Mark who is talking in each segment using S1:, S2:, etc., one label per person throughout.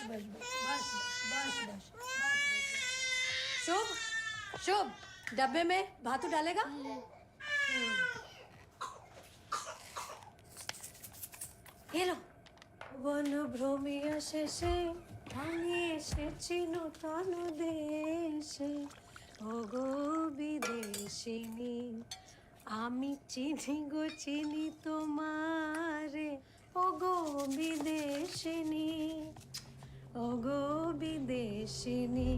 S1: बस बस बस बस बस बस। शुभ शुभ, डब्बे में भातू डालेगा? ये लो। वन भ्रमिया शेषे আমি এসেছি নতুন দেশে, ওগো বিদেশিনী, আমি চিনি গো চিনি তোমারে, ওগো বিদেশিনী, ওগো বিদেশিনী।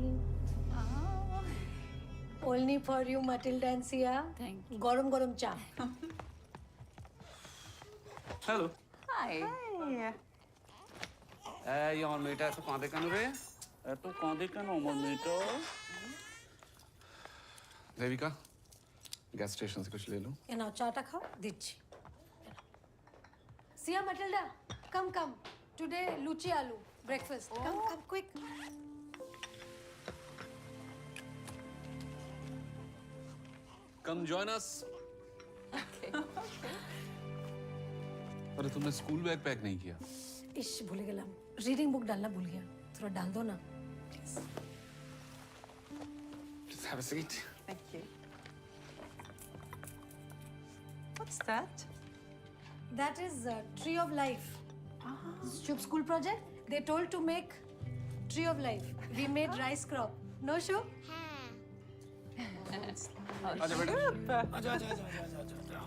S1: Only for you, Matilda and Sia.
S2: Thank you.
S1: গরম গরম চা।
S3: হ্যালো।
S2: Hi.
S3: এই আমার মেয়েটা এত কাঁদে কেন রে? এত কাঁদে কেন আমার মেয়েটা? দেবিকা, গ্যাস স্টেশন से कुछ ले लो।
S1: এ নাও চাটা খাও, দিচ্ছি। Sia, Matilda, come come. Today luchi aloo breakfast. Come come quick.
S3: Come join us. अरे तुमने स्कूल बैग पैक नहीं किया?
S1: इश भूल गया, रीडिंग बुक डालना भूल गया, थोड़ा डाल दो ना please.
S3: Please have a seat.
S2: Thank you. What's that?
S1: That is tree of life. Shubh school project. They told to make tree of life. We made rice crop. No Shubh?
S3: आजा बेटा। आजा आजा आजा आजा आजा आजा।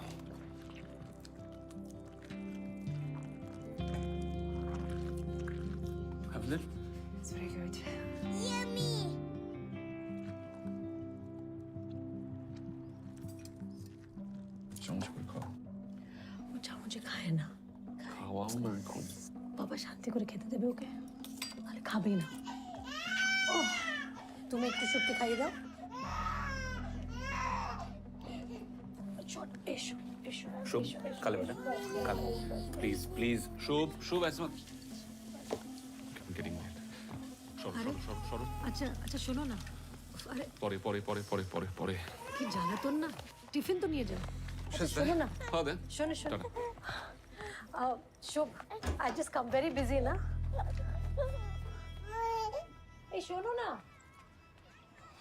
S3: Have a little.
S2: It's very good.
S3: चम्मच में खाओ।
S1: वो जा मुझे खाए ना,
S3: खाओ ना खाओ।
S1: বাবা শান্তি করে খেতে দেবে ওকে, তাহলে খাবেই না। ওহ, তুমি একটু শুক্তি খাইয়ে দাও। ছোট এসো এসো
S3: शुभ खा ले बेटा, खा ले। प्लीज प्लीज शुभ शुभ ऐसे मत। I'm getting late. সরো
S1: আরে?
S3: সরো সরো সরো।
S1: আচ্ছা আচ্ছা শোনো না, আরে
S3: পরে পরে পরে পরে পরে পরে।
S1: কি জ্বালাতন না, টিফিন তো নিয়ে যাও। আচ্ছা
S3: শেষ
S1: শোনো না,
S3: খাওয়া দে।
S1: শোনো শোনো,
S3: tata.
S1: Shubho I just come very busy না। এই শোনো না,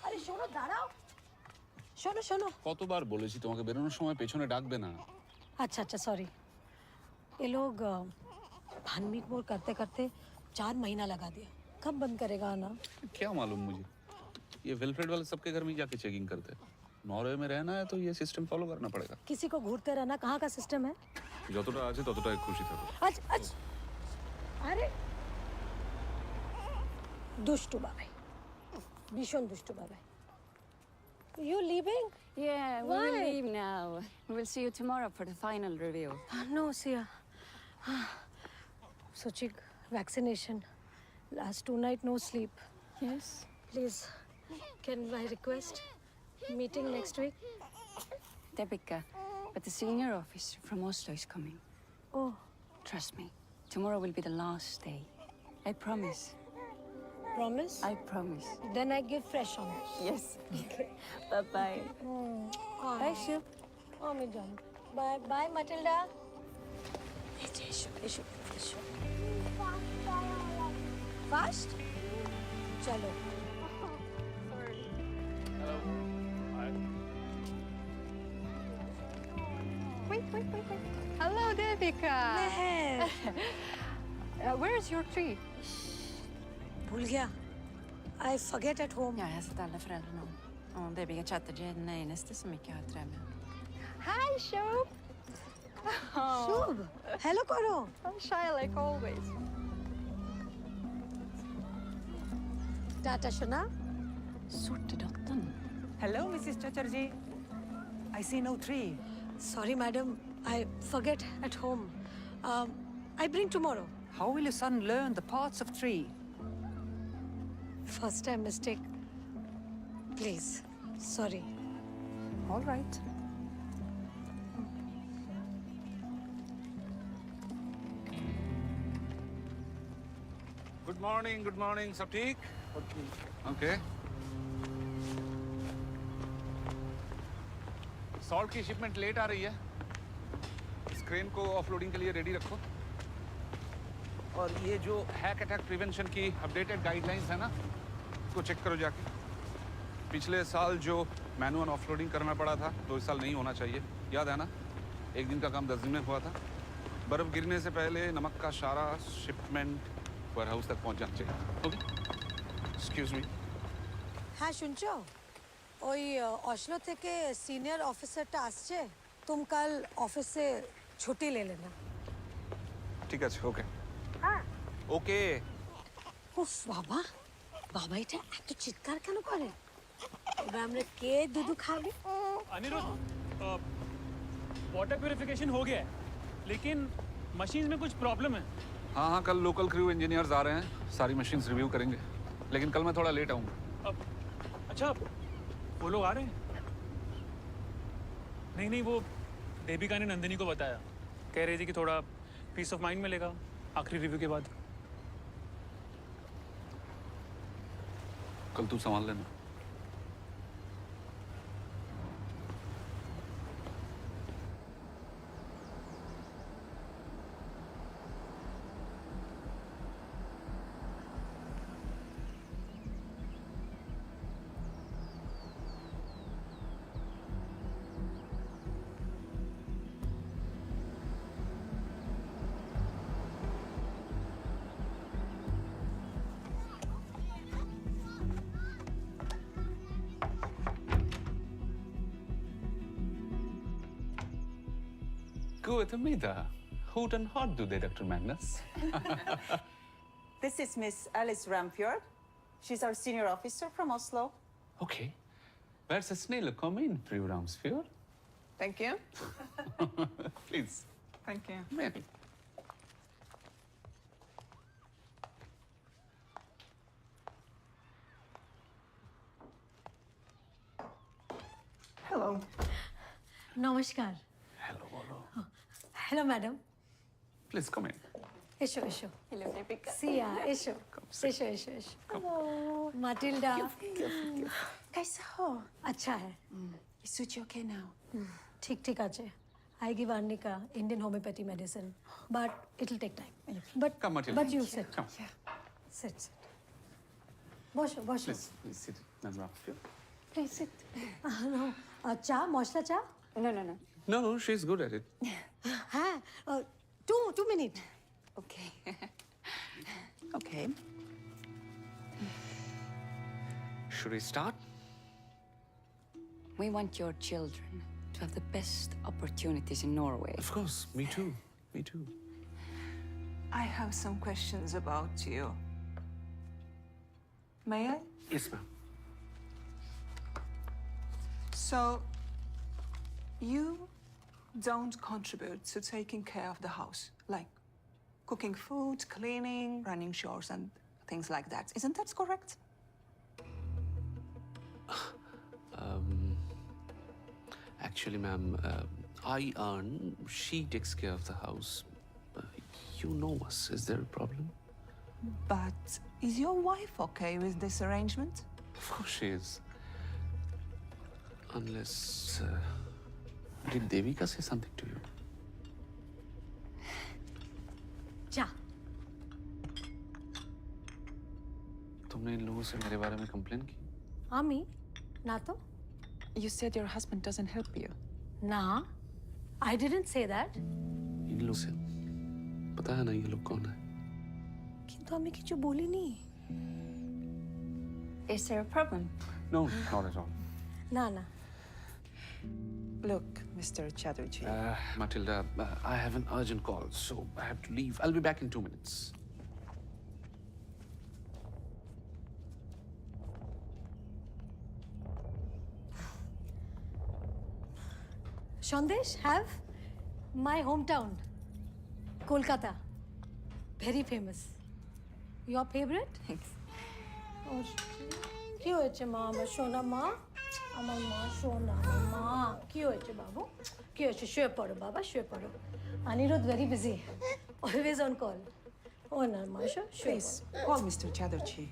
S1: আরে শোনো দাঁড়াও, শোনো শোনো।
S3: কতবার বলেছি তোমাকে বেরোনোর সময় পেছনে ডাকবে না।
S1: अच्छा अच्छा सॉरी। ये लोग भानमीट मोर करते करते 4 महीना लगा दिया, कब बंद करेगा आना?
S3: क्या मालूम मुझे, ये विल्फ्रेड वाले सबके घर में ही जाके चेकिंग करते हैं। नॉर्वे में रहना है तो ये सिस्टम फॉलो करना पड़ेगा।
S1: किसी को घूरते रहना कहाँ का सिस्टम है?
S3: যতটা আছে ততটাই খুশি থাকো।
S1: अच्छा अच्छा, अरे दुष्टू बाबाई, भीषण दुष्टू Babai. You leaving?
S2: Yeah, we
S1: Why?
S2: will leave now. We will see you tomorrow for the final review.
S1: No, Sia. Suchik, vaccination. Last 2 nights no sleep.
S2: Yes.
S1: Please, can I request meeting next week?
S2: Debika, but the senior officer from Oslo is coming.
S1: Oh,
S2: Trust me, tomorrow will be the last day. I promise.
S1: promise?
S2: I promise.
S1: Then I give fresh honors.
S2: Yes. Bye-bye.
S1: Bye, Shiv. Oh, me John. Bye, bye, Matilda. Ishu. Fast? Chalo.
S2: Wait. Hello, Debika. Where is your tree?
S1: भूल गया. I forget at home.
S4: Jag har hälsat alla föräldrarna om. Och Debika Chatterjee är den enaste som inte har trä med.
S2: Hi, Shub.
S1: Shubh, hello karo.
S2: I'm shy like always.
S1: Tata Shana.
S2: Sortedottern.
S5: Hello, Mrs. Chatterjee. I see no tree.
S1: Sorry, madam. I forget at home. I bring tomorrow.
S5: How will your son learn the parts of tree?
S1: First time mistake. Please. Sorry.
S5: All right.
S3: Good morning सब ठीक? Okay. Salt की shipment late आ रही है, इस crane को offloading के लिए ready रखो। और ये जो हैक अटैक प्रिवेंशन की अपडेटेड गाइडलाइंस है ना, उसको चेक करो जाके। पिछले साल जो मैनुअल ऑफलोडिंग करना पड़ा था, तो इस साल नहीं होना चाहिए। याद है ना, 1 दिन का काम 10 दिन में हुआ था। बर्फ गिरने से पहले नमक का सारा शिपमेंट वेयर हाउस तक पहुंच जाना चाहिए। Okay, excuse me.
S1: হ্যাঁ শুনছো ওই অসলো থেকে সিনিয়র অফিসারটা আসছে তুমি কাল অফিসে ছুটি লে না
S3: ঠিক আছে, ওকে ওকে।
S1: উফ বাবা বাবা এটা এত চিৎকার কেন করে এবার আমরা কে দুধু খাবে
S6: अनिरुद्ध वाटर प्योरिफिकेशन हो गया है लेकिन मशीन में कुछ प्रॉब्लम है।
S3: हाँ हाँ, कल लोकल क्रू इंजीनियर्स आ रहे हैं, सारी मशीन्स रिव्यू करेंगे। लेकिन कल मैं थोड़ा लेट आऊँगा।
S6: अब अच्छा वो लोग आ रहे हैं? नहीं नहीं, वो देविका ने नंदिनी को बताया, कह रही थी कि थोड़ा पीस ऑफ माइंड मिलेगा आखिरी रिव्यू के बाद।
S3: कल तू संभाल लेना। Guten Mittag. Guten Hot today, Dr. Magnus.
S7: This is Miss Alice Ramfjord. She's our senior officer from Oslo.
S3: Okay. Where's the snail? Come in, Fru Ramsfjord.
S7: Thank you.
S3: Please.
S7: Thank you.
S3: Maybe.
S7: Hello.
S1: নমস্কার
S3: Hello, hello.
S1: Hello madam
S3: Please come in.
S1: এসো এসো
S7: Hello, Rebecca.
S1: সিয়া এসো এসো এসো এসো Matilda
S4: कैसा हो?
S1: अच्छा है
S4: Is Suchi okay now?
S1: ठीक ठीक আছে I give Arnika Indian homeopathy medicine but it'll take time
S3: Come, Matilda.
S1: but you sit
S3: Come.
S1: sit বসো বসো
S3: Please, please sit. Madam Ramsfjord.
S4: Please sit.
S1: no, চা মশলা চা
S4: No, no, no.
S3: No, no, she's good at it.
S1: হ্যাঁ 2 minutes
S4: Okay.
S7: Okay.
S3: Should we start?
S2: We want your children to have the best opportunities in Norway.
S3: Of course, me too. Me too.
S7: I have some questions about you. May I?
S3: Yes, ma'am.
S7: So, you don't contribute to taking care of the house, like cooking food, cleaning, running chores, and things like that. Isn't that correct?
S8: Actually, ma'am, I earn, she takes care of the house. You know us. Is there a problem?
S7: But is your wife okay with this arrangement?
S3: Of course she is.
S8: Unless... did Devika say something to you?
S1: চা
S3: तुमने इन लोगों से मेरे बारे में complain की?
S1: আমি না তো
S4: You said your husband doesn't help you.
S1: না I didn't say that
S8: इन लोगों से पता है ना ये लोग कौन है?
S1: কিন্তু আমি কিছু বলিনি
S2: Is there a problem?
S3: No, not at all.
S1: না না
S7: Look, Mr. Chatterjee.
S3: Matilda, I have an urgent call, so I have to leave. I'll be back in 2 minutes.
S1: Sandesh, have my hometown, Kolkata. Very famous. Your favorite?
S2: Thanks.
S1: কি হয়েছে মা আমার সোনা মা আমার মা সোনা আমার মা কি হয়েছে বাবু কি হয়েছে শুয়ে পড়ো বাবা শুয়ে পড়ো Aniruddha very busy always on call ও না মা শুয়ে
S5: Please, call Mr. Chatterjee.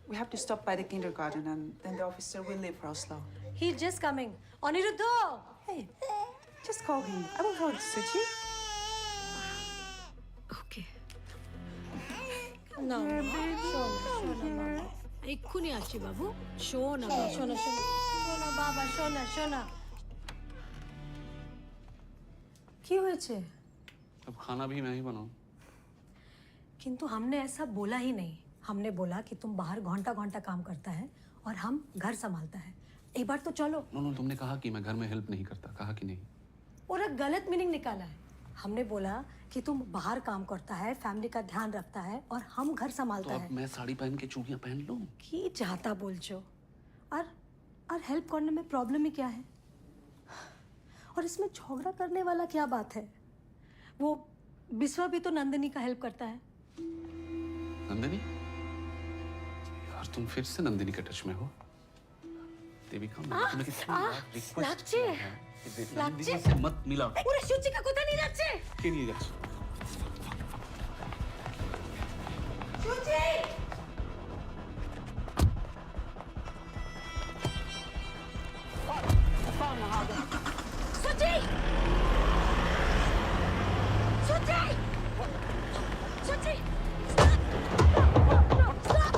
S5: We have to stop by the kindergarten and then the officer will leave for Oslo.
S1: He just coming Aniruddha
S5: Hey, just call him. I will hold Suchi.
S1: Okay না মা, শোনো বাবা, এক্ষুনি আসছি বাবু। শোনো বাবা, শোনো বাবা, শোনা। কি হয়েছে?
S8: अब खाना भी मैं ही बनाऊं।
S1: किंतु हमने ऐसा बोला ही नहीं। हमने बोला कि तुम बाहर घंटा घंटा काम करता है और हम घर संभालता है। एक बार तो चलो।
S8: नो तुमने कहा कि मैं घर में हेल्प नहीं करता, कहा कि नहीं?
S1: और एक गलत मीनिंग निकाला है। हमने बोला कि तुम बाहर काम करता है, फैमिली का ध्यान रखता है और हम घर
S8: तो
S1: संभालता
S8: अब
S1: है।
S8: मैं साड़ी पहन के चूड़ियां पहन लूं?
S1: की चाहता बोलछो? और हेल्प करने में प्रॉब्लम ही क्या है? और इसमें झगड़ा करने वाला क्या बात है? वो बिस्वा भी तो नंदिनी का हेल्प करता है।
S8: नंदिनी? यार तुम फिर से नंदिनी के टच में हो। देविका, मैंने तुम्हें कितनी बार रिक्वेस्ट
S1: লাগছে
S8: किया है कि
S1: লাগছে
S8: नंदिनी से मत मिला।
S1: পুরো সুচিকা কোথায় নিয়ে যাচ্ছে?
S8: के लिए যাচ্ছ?
S1: সুচি! সুচি! সুচি! সুচি! Stop!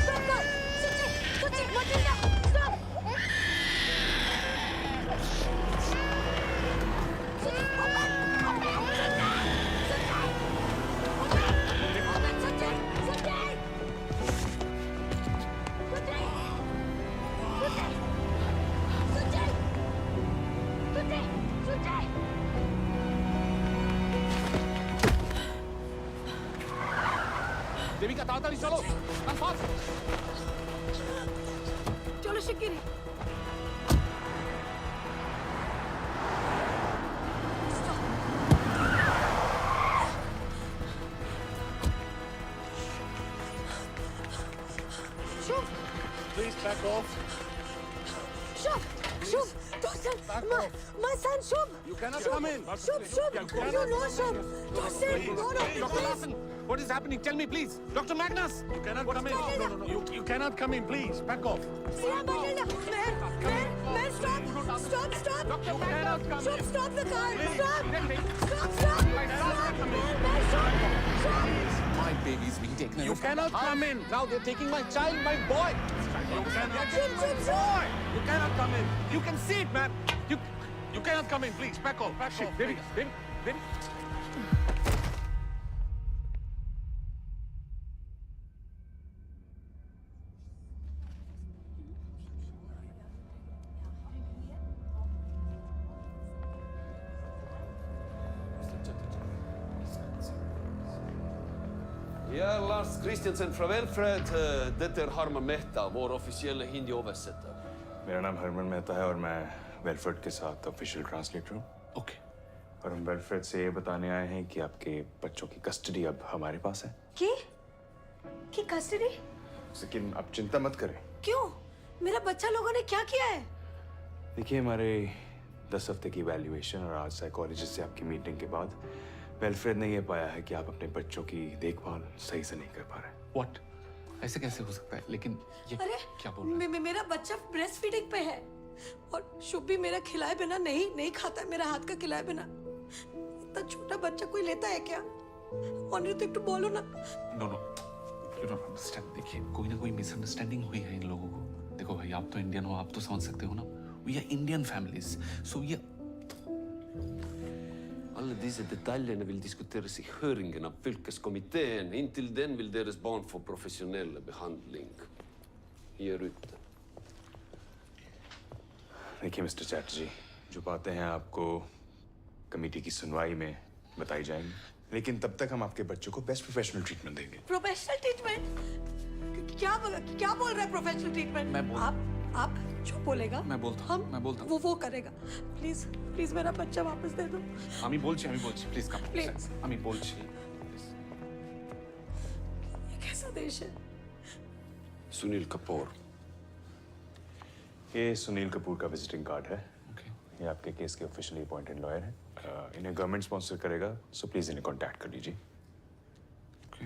S1: Stop! Suchi, Matilda, stop! Suchi, open!
S3: Devika ताड़ाताड़ी चलो, come fast!
S1: চলো শিগগিরই। শুভ,
S6: Please back off.
S1: Shubho, Tosin, my son Shubh.
S3: You cannot come in.
S1: Shubh, you know Shubh. Tosin, no,
S3: Dr. Larson, what is happening? Tell me, please. Dr. Magnus!
S6: You cannot come in. No. You cannot come in, please. Back off.
S1: Siya, Matilda, man, stop.
S6: You cannot come
S1: Shubh,
S6: in.
S1: stop the car. Stop.
S3: My baby's being taken away.
S6: You cannot come in.
S3: Now they're taking my child, my boy.
S6: You cannot.
S1: Shubh.
S6: You cannot come in. You can see it, man. You cannot come in, please. Back off. Back off.
S3: Baby,
S6: please.
S3: baby.
S9: Ja, Lars Christensen från Welfred. Det är Harman Mehta, vår officiella hindi-översättare.
S10: मेरा नाम हरमन मेहता है और मैं वेलफ्रेड के साथ official translator हूँ।
S8: Okay.
S10: और हम वेलफ्रेड से ये बताने आए हैं कि आपके बच्चों की कस्टडी अब हमारे पास है।
S1: की कस्टडी?
S10: लेकिन आप चिंता मत करें।
S1: क्यों? मेरा बच्चा लोगों ने क्या किया है?
S10: देखिए, हमारे 10 हफ्ते की वैल्यूएशन और आज साइकोलॉजिस्ट से आपकी मीटिंग के बाद वेलफ्रेड ने ये पाया है कि आप अपने बच्चों की देखभाल सही से नहीं कर पा रहे।
S8: व्हाट? ऐसे कैसे हो सकता है? लेकिन ये
S1: अरे
S8: क्या बोल रहे हैं?
S1: मेरा बच्चा ब्रेस्ट फीडिंग पे है और शुभ भी मेरा खिलाए बिना नहीं खाता है, मेरा हाथ का खिलाए बिना। इतना छोटा बच्चा कोई लेता है क्या? और तो एक बोलो ना।
S8: No you don't understand. देखिए, कोई ना कोई मिसअंडरस्टैंडिंग हुई है इन लोगों को। देखो भाई, आप तो इंडियन हो, आप तो समझ सकते हो ना। We are Indian families, so we
S9: Alla dessa detaljerna vill diskuteras i höringen av fylkeskommittén. Intill den vill deras barn få professionell behandling. Ger ut det.
S10: देखिए मिस्टर चैटर्जी, जो बातें हैं आपको कमेटी की सुनवाई में बताई जाएंगी, लेकिन तब तक हम आपके बच्चों को बेस्ट प्रोफेशनल ट्रीटमेंट देंगे।
S1: Professional treatment? क्या बोल रहा है प्रोफेशनल ट्रीटमेंट? आप जो बोलेगा
S8: मैं बोलता हूँ।
S1: वो करेगा। प्लीज मेरा बच्चा वापस दे दो।
S8: আমি বলছি প্লিজ কাম।
S1: Please.
S8: আমি বলছি।
S1: ये कैसा देश है?
S9: Sunil Kapoor.
S10: ये सुनील कपूर का विजिटिंग कार्ड है।
S8: ओके।
S10: ये आपके केस के ऑफिशियली अपॉइंटेड लॉयर हैं। इन्हें गवर्नमेंट स्पॉन्सर करेगा, सो प्लीज इन्हें कांटेक्ट कर लीजिए।
S8: Okay.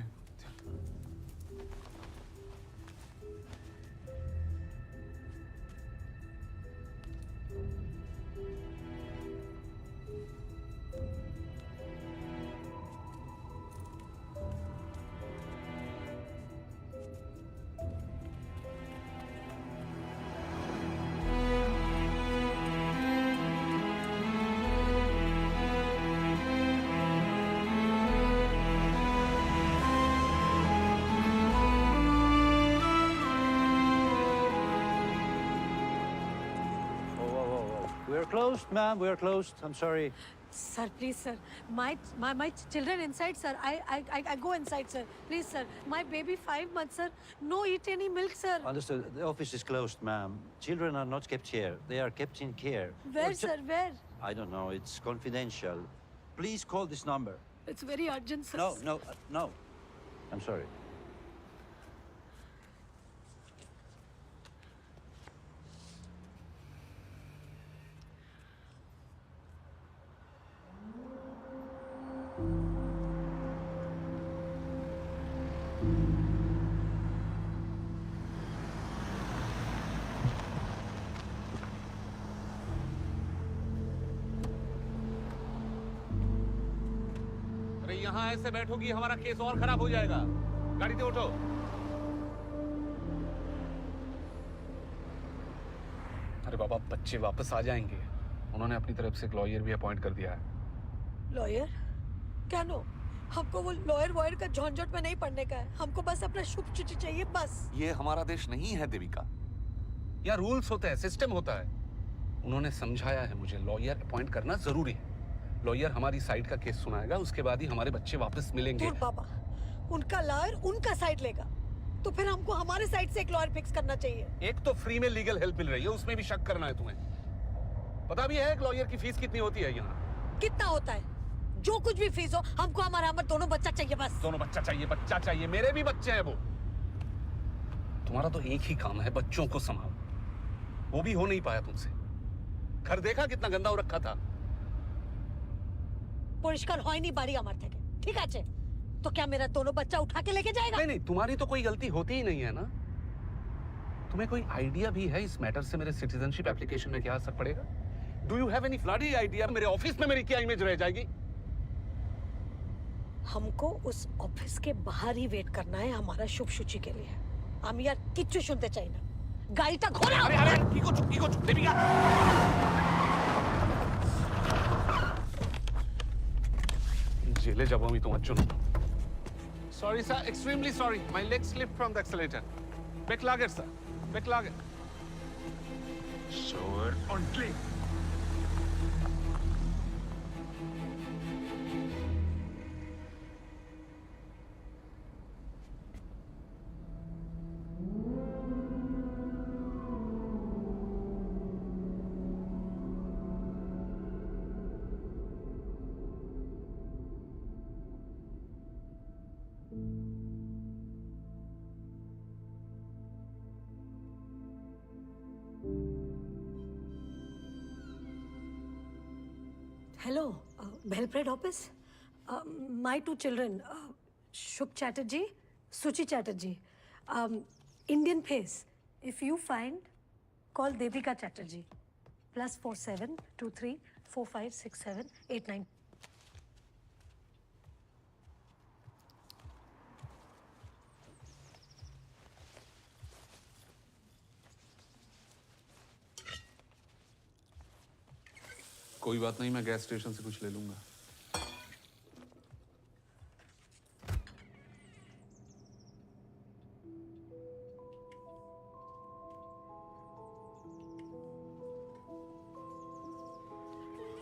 S11: We're closed, ma'am. We're closed. I'm sorry.
S1: Sir, please, sir. My children inside, sir. I go inside, sir. Please, sir. My baby 5 months, sir. No eat any milk, sir.
S11: Understood. The office is closed, ma'am. Children are not kept here. They are kept in care.
S1: Where, sir? Where?
S11: I don't know. It's confidential. Please call this number.
S1: It's very urgent, sir.
S11: No. I'm sorry.
S3: अरे यहाँ ऐसे बैठोगी हमारा case और खराब हो जाएगा। गाड़ी से उठो। अरे बाबा, बच्चे वापस आ जाएंगे। उन्होंने अपनी तरफ से एक लॉयर भी अपॉइंट कर दिया है।
S1: लॉयर? क्या नो? हमको वो लॉयर वॉयर का झंझट में नहीं पड़ने का है। हमको बस अपना शुभ चिट्ठी चाहिए, बस।
S3: ये हमारा देश नहीं है देविका। यहाँ रूल्स होते हैं, सिस्टम होता है। उन्होंने समझाया है मुझे, लॉयर अपॉइंट करना जरूरी है। लॉयर हमारी साइड का केस सुनाएगा, उसके बाद ही हमारे बच्चे वापस मिलेंगे।
S1: दूर बाबा, उनका लॉयर उनका साइड लेगा, तो फिर हमको हमारे साइड से एक लॉयर फिक्स करना चाहिए।
S3: एक तो फ्री में लीगल हेल्प मिल रही है, उसमें भी शक करना है तुम्हें? पता भी है एक लॉयर की फीस कितनी होती है यहाँ?
S1: कितना होता है? जो कुछ भी फीस हो, हमको हमारा दोनों बच्चा चाहिए, बस।
S3: दोनों बच्चा चाहिए। मेरे भी बच्चे हैं वो। तुम्हारा तो एक ही काम है, बच्चों को संभालो। वो भी हो नहीं पाया तुमसे। घर देखा कितना गंदा हो रखा था।
S1: परिष्कार হয় নি বাড়ি আমার থেকে, ঠিক আছে? तो क्या मेरा दोनों बच्चा उठा के लेके जाएगा?
S3: नहीं, तुम्हारी तो कोई गलती होती ही नहीं है ना। तुम्हें कोई आइडिया भी है इस मैटर से मेरे सिटीजनशिप एप्लीकेशन में क्या असर पड़ेगा? Do you have any bloody idea मेरे ऑफिस में मेरी क्या इमेज रह जाएगी?
S1: हमको उस ऑफिस के बाहर ही वेट करना है हमारा शुभ सूची के लिए। हम यार किच्छु सुनते चाहिए ना। गाड़ीটা ঘোরাও।
S3: अरे की को चुप देविका। জেলে যাব আমি তোমার জন্য। Sorry sir, extremely sorry. My leg slipped from the accelerator. Beklager sir. Beklager.
S10: Sure.
S6: Ordently.
S1: Hello, Belgrade office. My 2 children, Shubh Chatterjee, Suchi Chatterjee, Indian face. If you find, call Devika Chatterjee. +47 23 45 67 89.
S3: कोई बात नहीं, मैं gas station से कुछ ले लूंगा।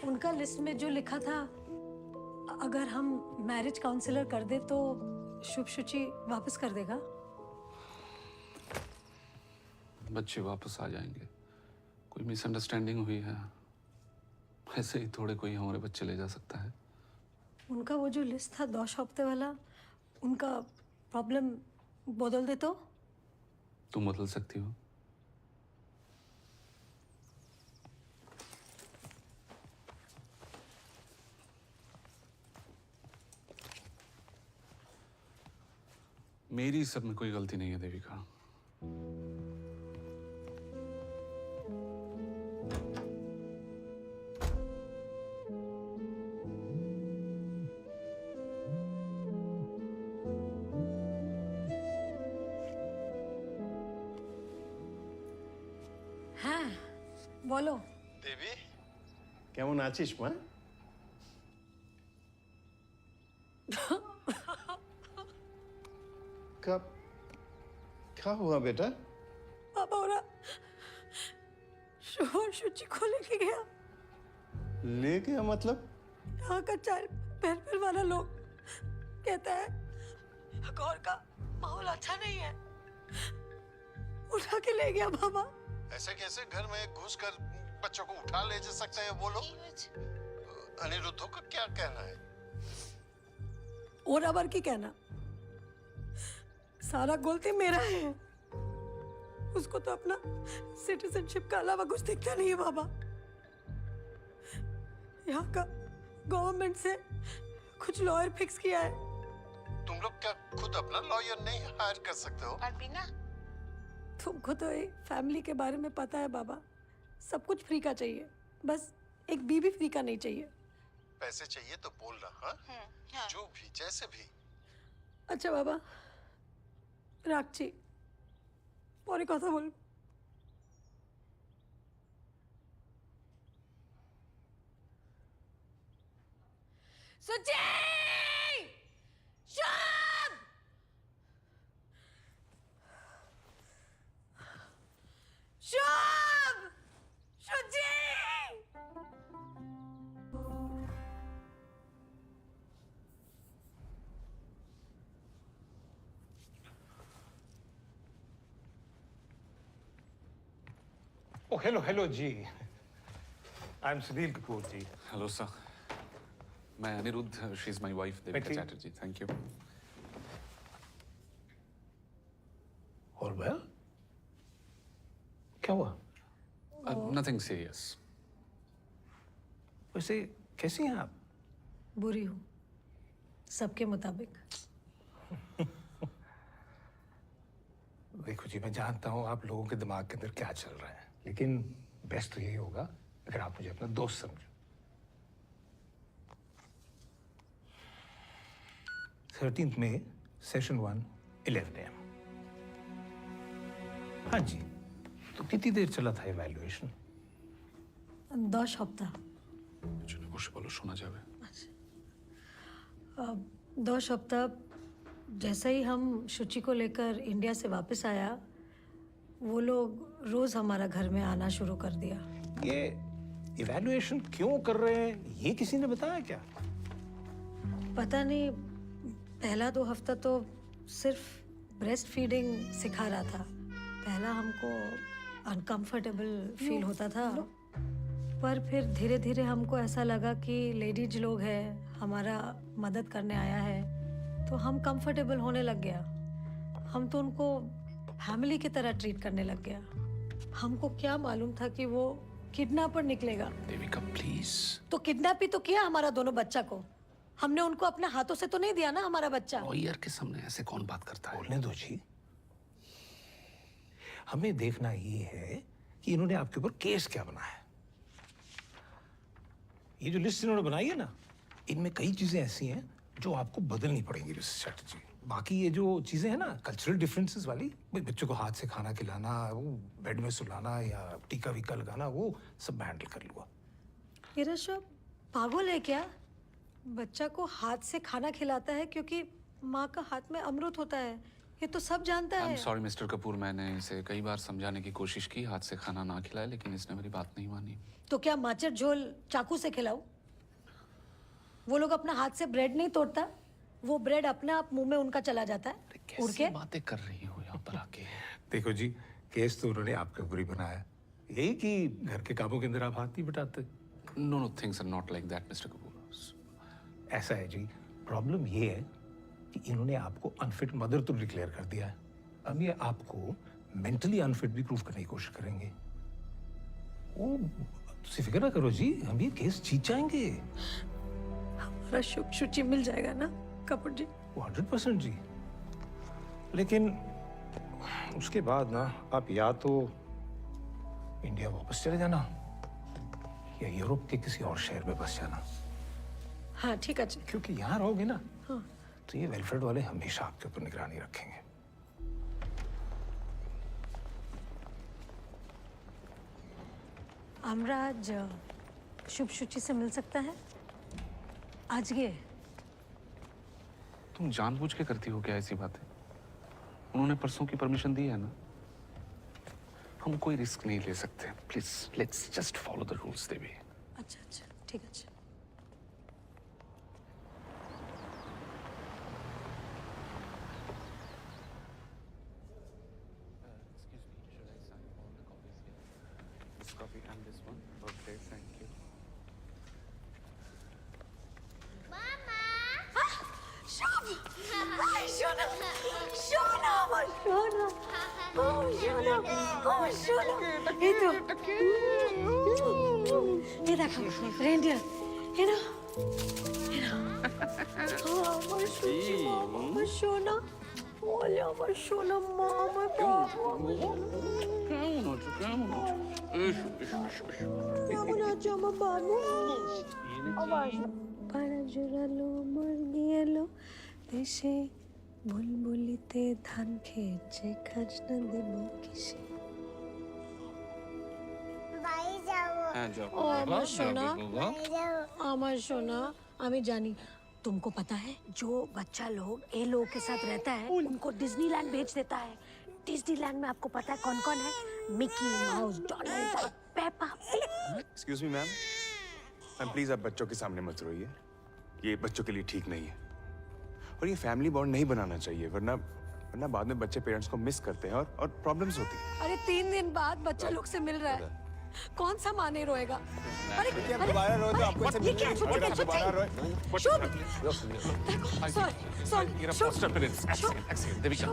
S1: उनका list में जो लिखा था, अगर हम मैरिज काउंसलर कर दे तो शुभ सूची वापस कर देगा।
S3: बच्चे वापस आ जाएंगे। कोई मिसअंडरस्टैंडिंग हुई है, ऐसे ही थोड़े कोई हमारे बच्चे ले जा सकता है।
S1: उनका वो जो लिस्ट था 2 हफ्ते वाला, उनका प्रॉब्लम बदल दे तो?
S3: तुम बदल सकती हो। मेरी सब में कोई गलती नहीं है देविका।
S1: হ্যাঁ বলো।
S12: দেবী কেমন আছিস মা? कब क्या हुआ बेटा?
S1: पापा हो रहा शुभ सूची को लेके गया।
S12: ले गया मतलब?
S1: यहाँ का चाय पहल वाला लोग कहता है गौर का माहौल अच्छा नहीं है, उठा के ले गया बाबा।
S12: ऐसे कैसे घर में घुसकर बच्चों को उठा ले जा सकते हैं वो लोग? अनिरुद्धों का क्या कहना है?
S1: और अबर की कहना, सारा गलती मेरा है। उसको तो अपना सिटीजनशिप का अलावा कुछ दिखता नहीं है बाबा। यहाँ का गवर्नमेंट से कुछ लॉयर फिक्स किया है।
S12: तुम लोग क्या खुद अपना लॉयर नहीं हायर कर सकते हो?
S1: तुमको तो ये फैमिली के बारे में पता है बाबा, सब कुछ फ्री का चाहिए, बस एक बीवी फ्री का नहीं चाहिए।
S12: पैसे चाहिए तो बोलना, हाँ? जो भी जैसे भी।
S1: अच्छा बाबा, राखची পরে কথা বলবো। সুচি! শুভ! শুভ! সুচি!
S10: Oh, hello, जी. I'm Sunil Kapoor, ji.
S8: Hello sir, मैं Aniruddha, she is my wife Devika Chatterjee. Thank you.
S10: All well? क्या हुआ?
S8: Nothing serious.
S10: वैसे कैसी हैं आप?
S1: बुरी हूँ, सबके मुताबिक।
S10: देखो जी, मैं जानता हूँ आप लोगों के दिमाग के अंदर क्या चल रहा है, लेकिन बेस्ट तो यही होगा अगर आप मुझे अपना दोस्त समझो। 13th May, Session 1, 11 AM। हाँ जी, तो कितनी देर चला था इवैल्यूएशन?
S1: 10 हफ्ता।
S8: जो नेगोशिएबल शोना जावे।
S1: 10 हफ्ता जैसे ही हम शुचि को लेकर इंडिया से वापस आया, वो लोग रोज हमारा घर में आना शुरू कर दिया।
S10: ये इवैल्यूएशन क्यों कर रहे हैं, ये किसी ने बताया क्या?
S1: पता नहीं, पहला 2 हफ्ता तो सिर्फ ब्रेस्ट फीडिंग सिखा रहा था। पहला हमको अनकंफर्टेबल फील होता था, पर फिर धीरे धीरे हमको ऐसा लगा कि लेडीज लोग हैं, हमारा मदद करने आया है, तो हम कंफर्टेबल होने लग गया। हम तो उनको फैमिली की तरह ट्रीट करने लग गया। हमको क्या मालूम था कि वो किडनैपर निकलेगा।
S8: देविका प्लीज।
S1: तो किडनैप ही तो किया हमारा दोनों बच्चा को। हमने उनको अपने हाथों से तो नहीं दिया ना हमारा बच्चा।
S8: लॉयर के सामने ऐसे कौन बात करता है?
S10: बोलने दो जी। हमें देखना ये है कि इन्होंने आपके ऊपर केस क्या बनाया है। ये जो लिस्ट इन्होंने बनाई है ना, इनमें कई चीजें ऐसी हैं जो आपको बदलनी पड़ेंगी स्ट्रेटजी। बाकी ये जो चीजें हैं ना, कल्चरल डिफरेंसेस वाली, बच्चों को हाथ से खाना खिलाना, वो बेड में सुलाना या टीका वीका लगाना, वो सब मैं हैंडल कर लूंगा।
S1: ये ऋषभ पागल है क्या? बच्चा को हाथ से खाना खिलाता है क्योंकि माँ का हाथ में अमृत होता है, ये तो सब जानता
S8: आई
S1: है।
S8: एम सॉरी मिस्टर कपूर, मैंने इसे कई बार समझाने की कोशिश की, हाथ से खाना ना खिलाए, लेकिन इसने मेरी बात नहीं मानी।
S1: तो क्या माचर झोल चाकू से खिलाऊं? वो लोग अपना हाथ से ब्रेड नहीं तोड़ता, वो ब्रेड अपने आप मुंह में उनका चला जाता है उड़ के।
S8: बातें कर रही हो यहाँ पर आके।
S10: देखो जी, केस तो उन्होंने आपके ऊपर ही बनाया, यही कि घर के कामों के अंदर आप हाथ नहीं बटाते।
S8: No, things are not like that mister Kapoor.
S10: ऐसा है जी, प्रॉब्लम ये है कि इन्होंने आपको अनफिट मदर तो डिक्लेयर कर दिया है, अब ये आपको मेंटली अनफिट भी प्रूव करने की कोशिश करेंगे। वो तुम फिक्र ना करो जी, हम ये केस जीत जाएंगे।
S1: हमारा शुचि मिल जाएगा ना कपूर जी?
S10: 100% जी। लेकिन उसके बाद ना आप या तो इंडिया वापस चले जाना या यूरोप के किसी और शहर में बस जाना।
S1: हाँ ठीक है जी।
S10: क्योंकि यहाँ रहोगे ना,
S1: हाँ।
S10: तो ये वेलफेयर वाले हमेशा आपके ऊपर निगरानी रखेंगे।
S1: हमरा आज शुभ शुचि से मिल सकता है? आज ये
S8: तुम जानबूझ के करती हो क्या ऐसी बातें? उन्होंने परसों की परमिशन दी है ना, हम कोई रिस्क नहीं ले सकते। Please let's just follow the rules Devi.
S1: अच्छा अच्छा। ঠিক আছে।
S8: This copy and this one. Okay, thank you.
S1: Shona, আমার সোনা, আমার সোনা, এই তো, এই দেখো, রেন্ডিয়ার, এই নাও, এই নাও, আমার সোনা, আমার সোনা, ওলে আমার সোনা মা, আমার বাবু, কেমন আছো আমার বাবু? আবার পাড়া জোড়ালো মুরগি এলো দেশে, বুলবুলিতে ধান খেয়েছে, খাজনা দেব কিসে? ও আমার সোনা, আমার সোনা, আমি জানি तुमको पता है जो बच्चा लोग ये लोगों के साथ रहता है उनको डिज्नीलैंड भेज देता है। डिज्नीलैंड में आपको पता है कौन कौन है? Mickey mouse, Donald duck, Peppa.
S13: Excuse me ma'am, please आप बच्चों के सामने मत रोइए, ये बच्चों के लिए ठीक नहीं है और ये फैमिली बॉन्ड नहीं बनाना चाहिए, वरना बाद में बच्चे पेरेंट्स को मिस करते हैं और प्रॉब्लम्स होती है।
S1: अरे 3 दिन बाद बच्चा लोग से मिल रहा है, कौन सा माँ नहीं रोएगा? अरे
S13: आप दोबारा रोए तो आपको
S1: ये क्या है?
S13: दोबारा रोए।
S8: पोस्टर पे देविका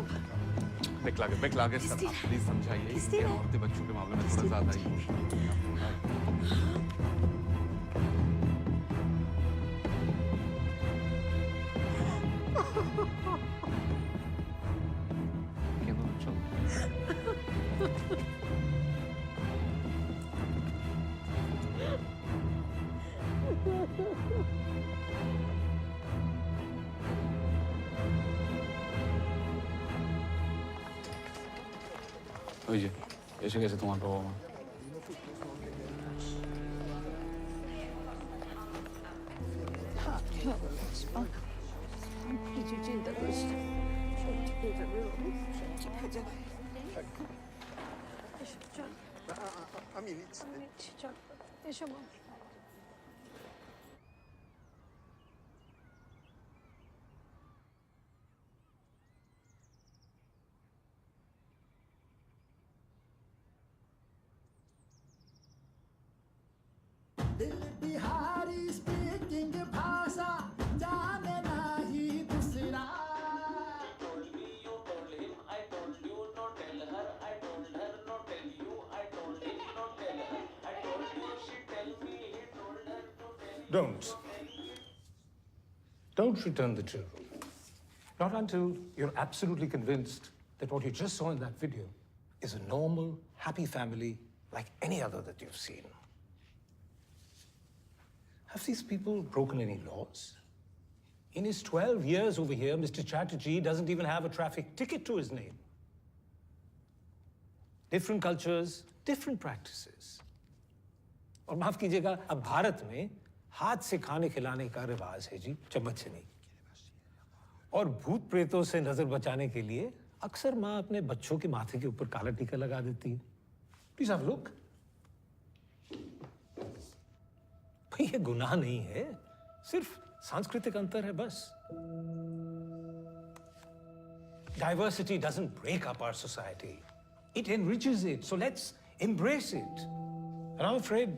S8: बैक लागे सर, आप प्लीज समझाइए, ये औरतें बच्चों के मामले में थोड़ा ज्यादा ওই যে এসে গেছে তোমার বাবা মা।
S1: কিছু চিন্তা করিস না, সব ঠিক হয়ে যাবে, সব ঠিক হয়ে যাবে। এসো, চল। আমি নিচ্ছি, চল, এসো মা।
S14: दिल बिहारी स्पीकिंग भाषा जाने नहीं दूसरा।
S10: Don't return the children. Not until you're absolutely convinced that what you just saw in that video is a normal, happy family like any other that you've seen. Have these people broken any laws? In his 12 years over here, Mr. Chatterjee doesn't even have a traffic ticket to his name. Different cultures, different practices. और माफ कीजिएगा, अब भारत में हाथ से खाने खिलाने का रिवाज है जी, चम्मच से नहीं। और भूत प्रेतों से नजर बचाने के लिए अक्सर माँ अपने बच्चों के माथे के ऊपर काला टीका लगा देती है। Please have a look. भाई ये गुनाह नहीं है, सिर्फ सांस्कृतिक अंतर है बस। Diversity doesn't break up our society. It enriches it. So let's embrace it. And I'm afraid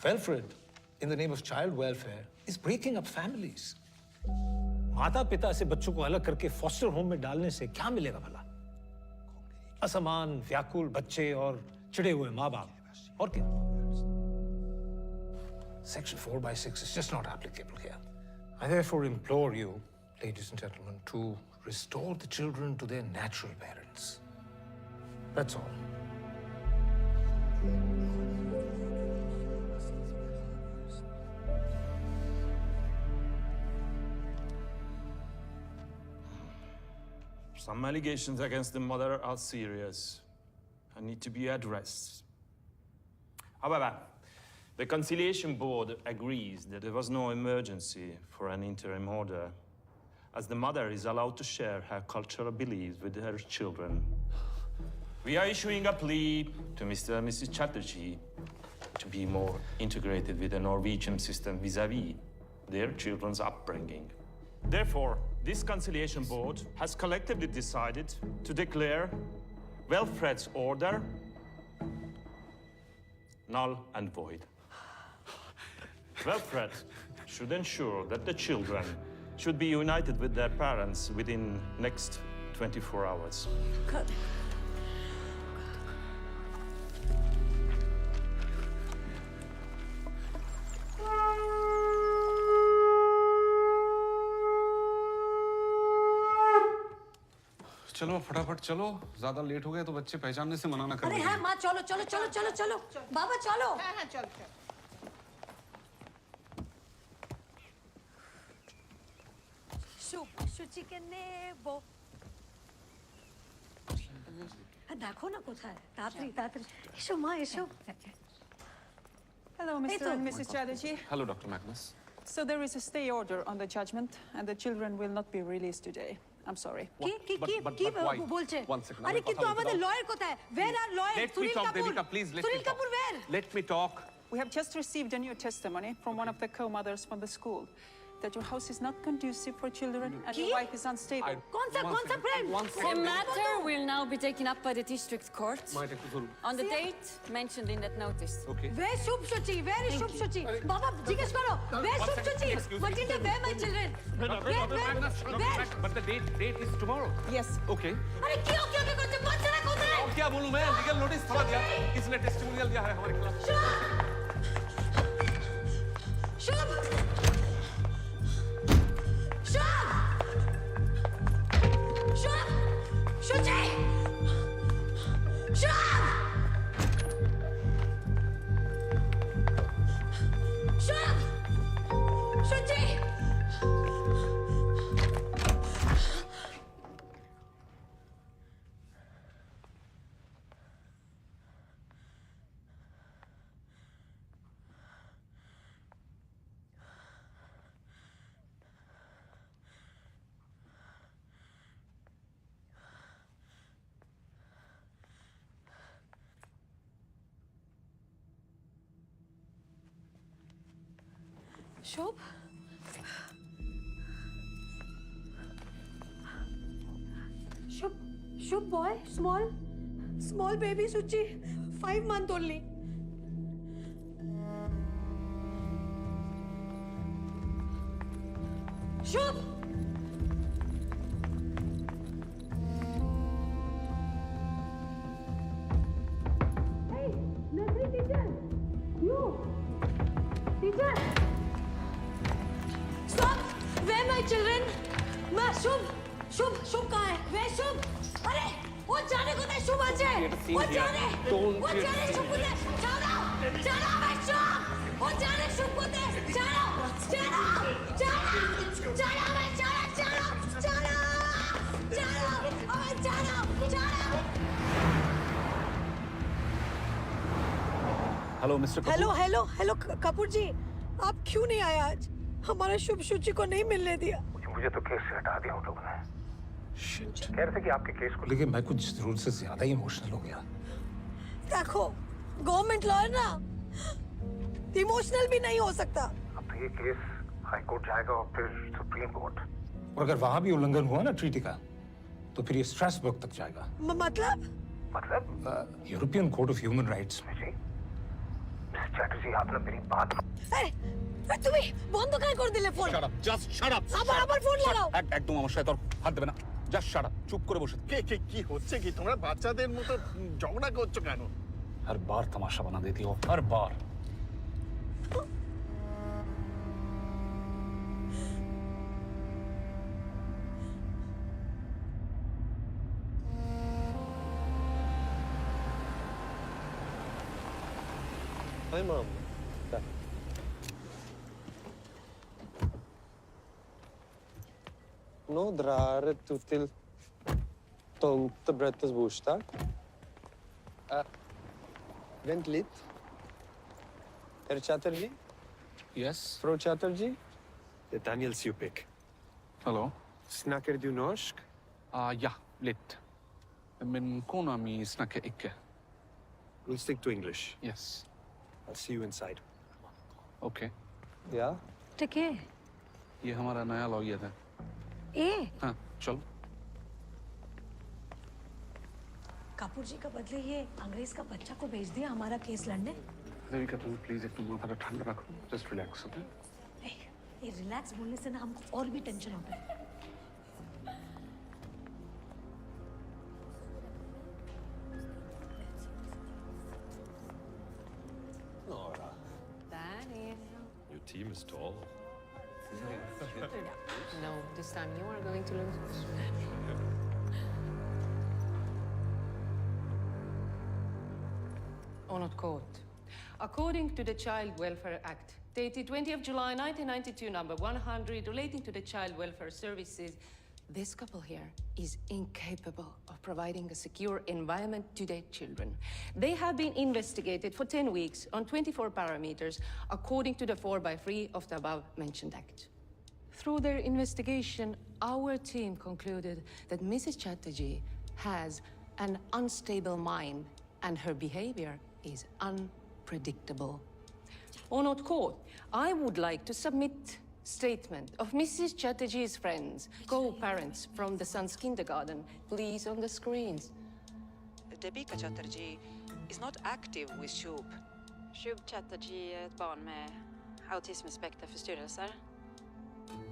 S10: Welfred, in the name of child welfare, is breaking up families. माता पिता से बच्चों को अलग करके फॉस्टर होम में डालने से क्या मिलेगा भला? असमान, व्याकुल बच्चे और चिढ़े हुए माँ बाप, और क्या? Section 4/6 is just not applicable here. I therefore implore you, ladies and gentlemen, to restore the children to their natural parents. That's all.
S15: Some allegations against the mother are serious and need to be addressed. However, the Conciliation Board agrees that there was no emergency for an interim order, as the mother is allowed to share her cultural beliefs with her children. We are issuing a plea to Mr. and Mrs. Chatterjee to be more integrated with the Norwegian system vis-à-vis their children's upbringing. Therefore, this conciliation board has collectively decided to declare Wilfred's order null and void. Wilfred should ensure that the children should be united with their parents within next 24 hours.
S1: Cut.
S3: चलो फटाफट चलो, ज्यादा late हो गए तो बच्चे पहचानने से मना ना कर
S1: अरे
S3: देंगे।
S1: हाँ माँ चलो चलो चलो चलो चलो बाबा चलो
S5: हाँ हाँ चल चल
S1: शुचि के नेबो देखो ना কোথায় তাড়াতাড়ি তাড়াতাড়ি এসো মা এসো
S5: Hello, Mr. and Mrs. Chatterjee.
S3: Hello, Dr. Magnus.
S5: So there is a stay order on the judgment, and the children will not be released today. I'm sorry.
S1: কি কি কি কি বলছে আরে কিন্তু আমাদের লয়ার কোথায় where are lawyers
S3: Let me
S1: Sunil
S3: talk,
S1: Kapoor
S3: Devika, please. Let me
S1: Sunil
S3: talk.
S1: Kapoor where
S3: Let me talk.
S5: We have just received a new testimony from one of the co-mothers from the school that your house is not conducive for children and your wife is unstable.
S1: कौन सा friend
S2: The matter will now be taken up by the district court on the date mentioned in that notice.
S3: Okay.
S1: where শুভ শুচি where is শুভ শুচি বাবা জিজ্ঞেস করো where শুভ শুচি Matilda where my children where
S3: But the date is tomorrow.
S5: Yes.
S3: Okay.
S1: अरे क्यों क्यों क्यों करते बच्चा कोথায়
S3: अब क्या बोलूं मैं? लीगल नोटिस थोड़ा दिया, इसने टेस्टिमोनियल दिया है हमारे खिलाफ।
S1: Shubh Shubh Shubh Suchi Shubh Shubh Suchi Shubh Shubh Shubh boy small baby Suchi 5 months only Shubh hey nursery teacher you teacher stop where my children ma शुभ कहाँ है where शुभ अरे वो जाने को दे शुभ आचे वो जाने शुभ को दे जाओ मैं शुभ वो जाने शुभ को दे जाओ मैं जाओ
S3: hello mister Kapoor.
S1: Hello Kapoor ji आप क्यों नहीं आए आज हमारा शुभ शुचि को नहीं मिलने दिया
S10: मुझे तो केस से हटा दिया उन लोगों ने कह रहे थे कि आपके केस को लेके मैं कुछ जरूरत से ज्यादा ही इमोशनल हो गया
S1: देखो गवर्नमेंट लॉयर ना इमोशनल भी नहीं हो सकता
S10: अब तो ये केस हाई कोर्ट जाएगा और फिर सुप्रीम कोर्ट और अगर वहां भी उल्लंघन हुआ ना ट्रीटी का तो फिर ये स्ट्रासबर्ग तक जाएगा मतलब European court of human rights में जी मिस्टर चैटर्जी आपने मेरी बात
S1: তুমি বন্ধ কাই করে দিলে phone
S3: shut up just shut up
S1: আবার ফোন লাগাও
S3: একদম আমার সাথে তোর হাত দেবে না জাস্ট শাট আপ চুপ করে বসে
S12: কি হচ্ছে কি তোমরা বাচ্চাদের মতো ঝগড়া করছো কেন
S3: हर बार तमाशा बना देती हो हर बार
S16: Hi, Mom. Nå drar du til Tomtebrettets bursdag. Vent litt. Herr Chatterjee?
S3: Yes.
S16: Fru Chatterjee? Det er Daniel Supik.
S3: Hello.
S16: Snakker du norsk?
S3: Ja, litt. Men kona mi snacka icke.
S16: We'll stick to English.
S3: Yes.
S16: I'll see you inside.
S3: Okay.
S16: Yeah?
S1: ठीक है
S3: ये हमारा नया lawyer है.
S1: ए
S3: हाँ, चलो.
S1: कपूर जी का बदले ये अंग्रेज का बच्चा को भेज दिया हमारा केस लड़ने.
S3: देविका तुम प्लीज एक माथा ठंडा रखो. Just relax, okay?
S1: ये रिलैक्स बोलने से ना हमको और भी टेंशन होता है.
S11: Nora,
S4: Daniel.
S11: your team is tall.
S4: No, this time you are going to lose. Honored Court. According to the Child Welfare Act, dated 20th July 1992, number 100, relating to the Child Welfare Services, this couple here is incapable of providing a secure environment to their children. They have been investigated for 10 weeks on 24 parameters, according to the 4x3 of the above-mentioned Act. Through their investigation, our team concluded that Mrs. Chatterjee has an unstable mind and her behavior is unpredictable. Honored Court, I would like to submit statement of Mrs. Chatterjee's friends, co-parents from the son's kindergarten, please on the screens.
S17: Debika Chatterjee is not active with Shub.
S4: Shub Chatterjee är ett barn med autismspektraförstyrrelser.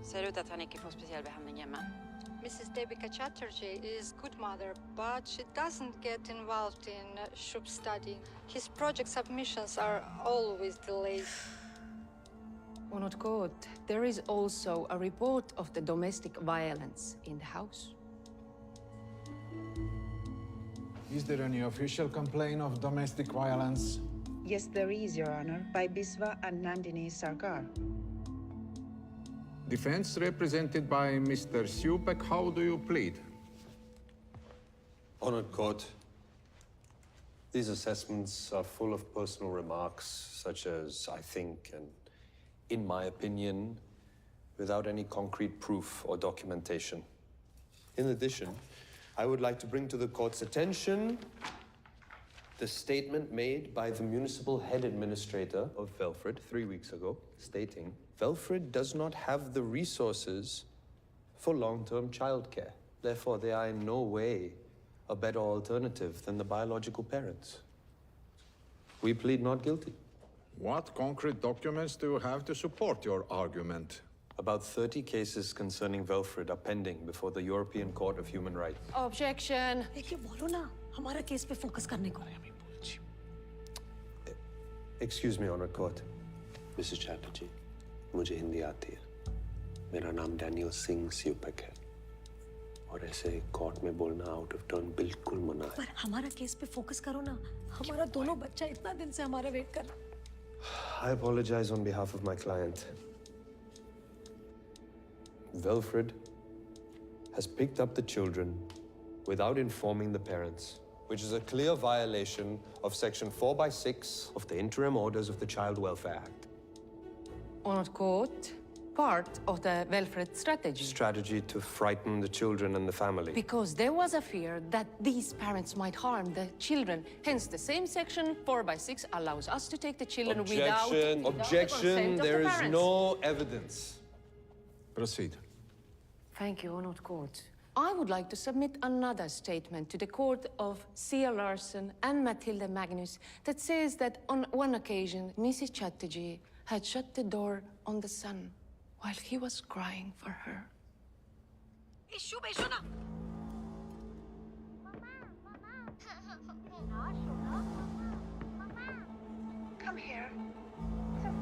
S4: Ser ut att han inte får speciell behandling hemma.
S18: Mrs. Debika Chatterjee is good mother, but she doesn't get involved in Shub's study. His project submissions are always delayed.
S4: Honored Court, there is also a report of the domestic violence in the house.
S19: Is there any official complaint of domestic violence?
S17: Yes, there is, Your Honor, by Biswa and Nandini Sarkar.
S19: Defense represented by Mr. Supek, how do you plead?
S16: Honored Court, these assessments are full of personal remarks, such as I think and in my opinion, without any concrete proof or documentation. In addition, I would like to bring to the court's attention the statement made by the municipal head administrator of Velfred 3 weeks ago, stating, Velfred does not have the resources for long-term childcare. Therefore, they are in no way a better alternative than the biological parents. We plead not guilty.
S19: What concrete documents do you have to support your argument?
S16: About 30 cases concerning Velfred are pending before the European Court of Human Rights.
S4: Objection.
S1: देखिए बोलो ना हमारा case पे focus करने को.
S16: Excuse me, Honored Court.
S12: Mrs Chatterjee, मुझे हिंदी आती है. मेरा नाम डैनियल सिंह स्यूपेक है. और ऐसे कोर्ट में बोलना आउट ऑफ टर्न बिल्कुल मना है.
S1: पर हमारा केस पे फोकस करो ना. हमारा दोनों बच्चा इतना दिन से हमारा वेट कर.
S16: I apologize on behalf of my client. Velfred has picked up the children without informing the parents, which is a clear violation of Section 4/6 of the Interim Orders of the Child Welfare Act.
S4: Honored Court, part of the Velfred strategy.
S16: Strategy to frighten the children and the family.
S4: Because there was a fear that these parents might harm the children. Hence, the same Section 4/6 allows us to take the children without the consent of
S16: There
S4: the
S16: is
S4: parents.
S16: no evidence.
S19: Proceed.
S4: Thank you, Honored Court. I would like to submit another statement to the court of Sia Larson and Matilda Magnus that says that on one occasion, Mrs. Chatterjee had shut the door on the son while he was crying for her.
S18: Come here.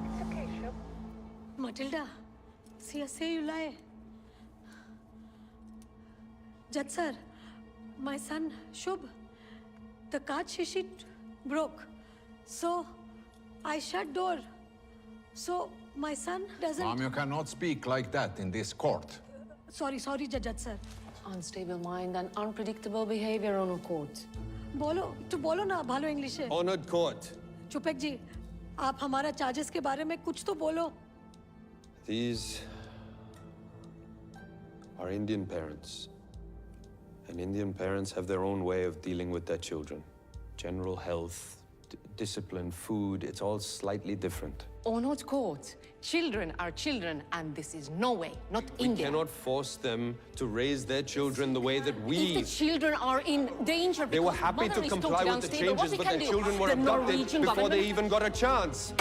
S18: It's okay, Shub.
S1: Matilda, say you lie. Judge sir, my son Shubh, the kaach shishi broke. So I shut door. So my son doesn't.
S19: Mom, you cannot speak like that in this court.
S1: Sorry, Judge sir.
S4: Unstable mind and unpredictable behavior, Honored Court.
S1: बोलो ना भालो English है.
S16: Honored Court.
S1: चुपेक जी, आप हमारा charges के बारे में कुछ तो बोलो.
S16: These are Indian parents. And Indian parents have their own way of dealing with their children. General health, discipline, food, it's all slightly different.
S4: Oh, not court. Children are children, and this is Norway, not India.
S16: We cannot force them to raise their children the way that we...
S4: If the children are in danger,
S16: They were
S4: because
S16: happy
S4: mother
S16: to
S4: is
S16: comply
S4: totally
S16: with the
S4: unstable, what
S16: changes,
S4: we
S16: but
S4: can
S16: their
S4: do?
S16: children were
S4: The
S16: abducted
S4: Norwegian
S16: before they
S4: government-
S16: even got a chance.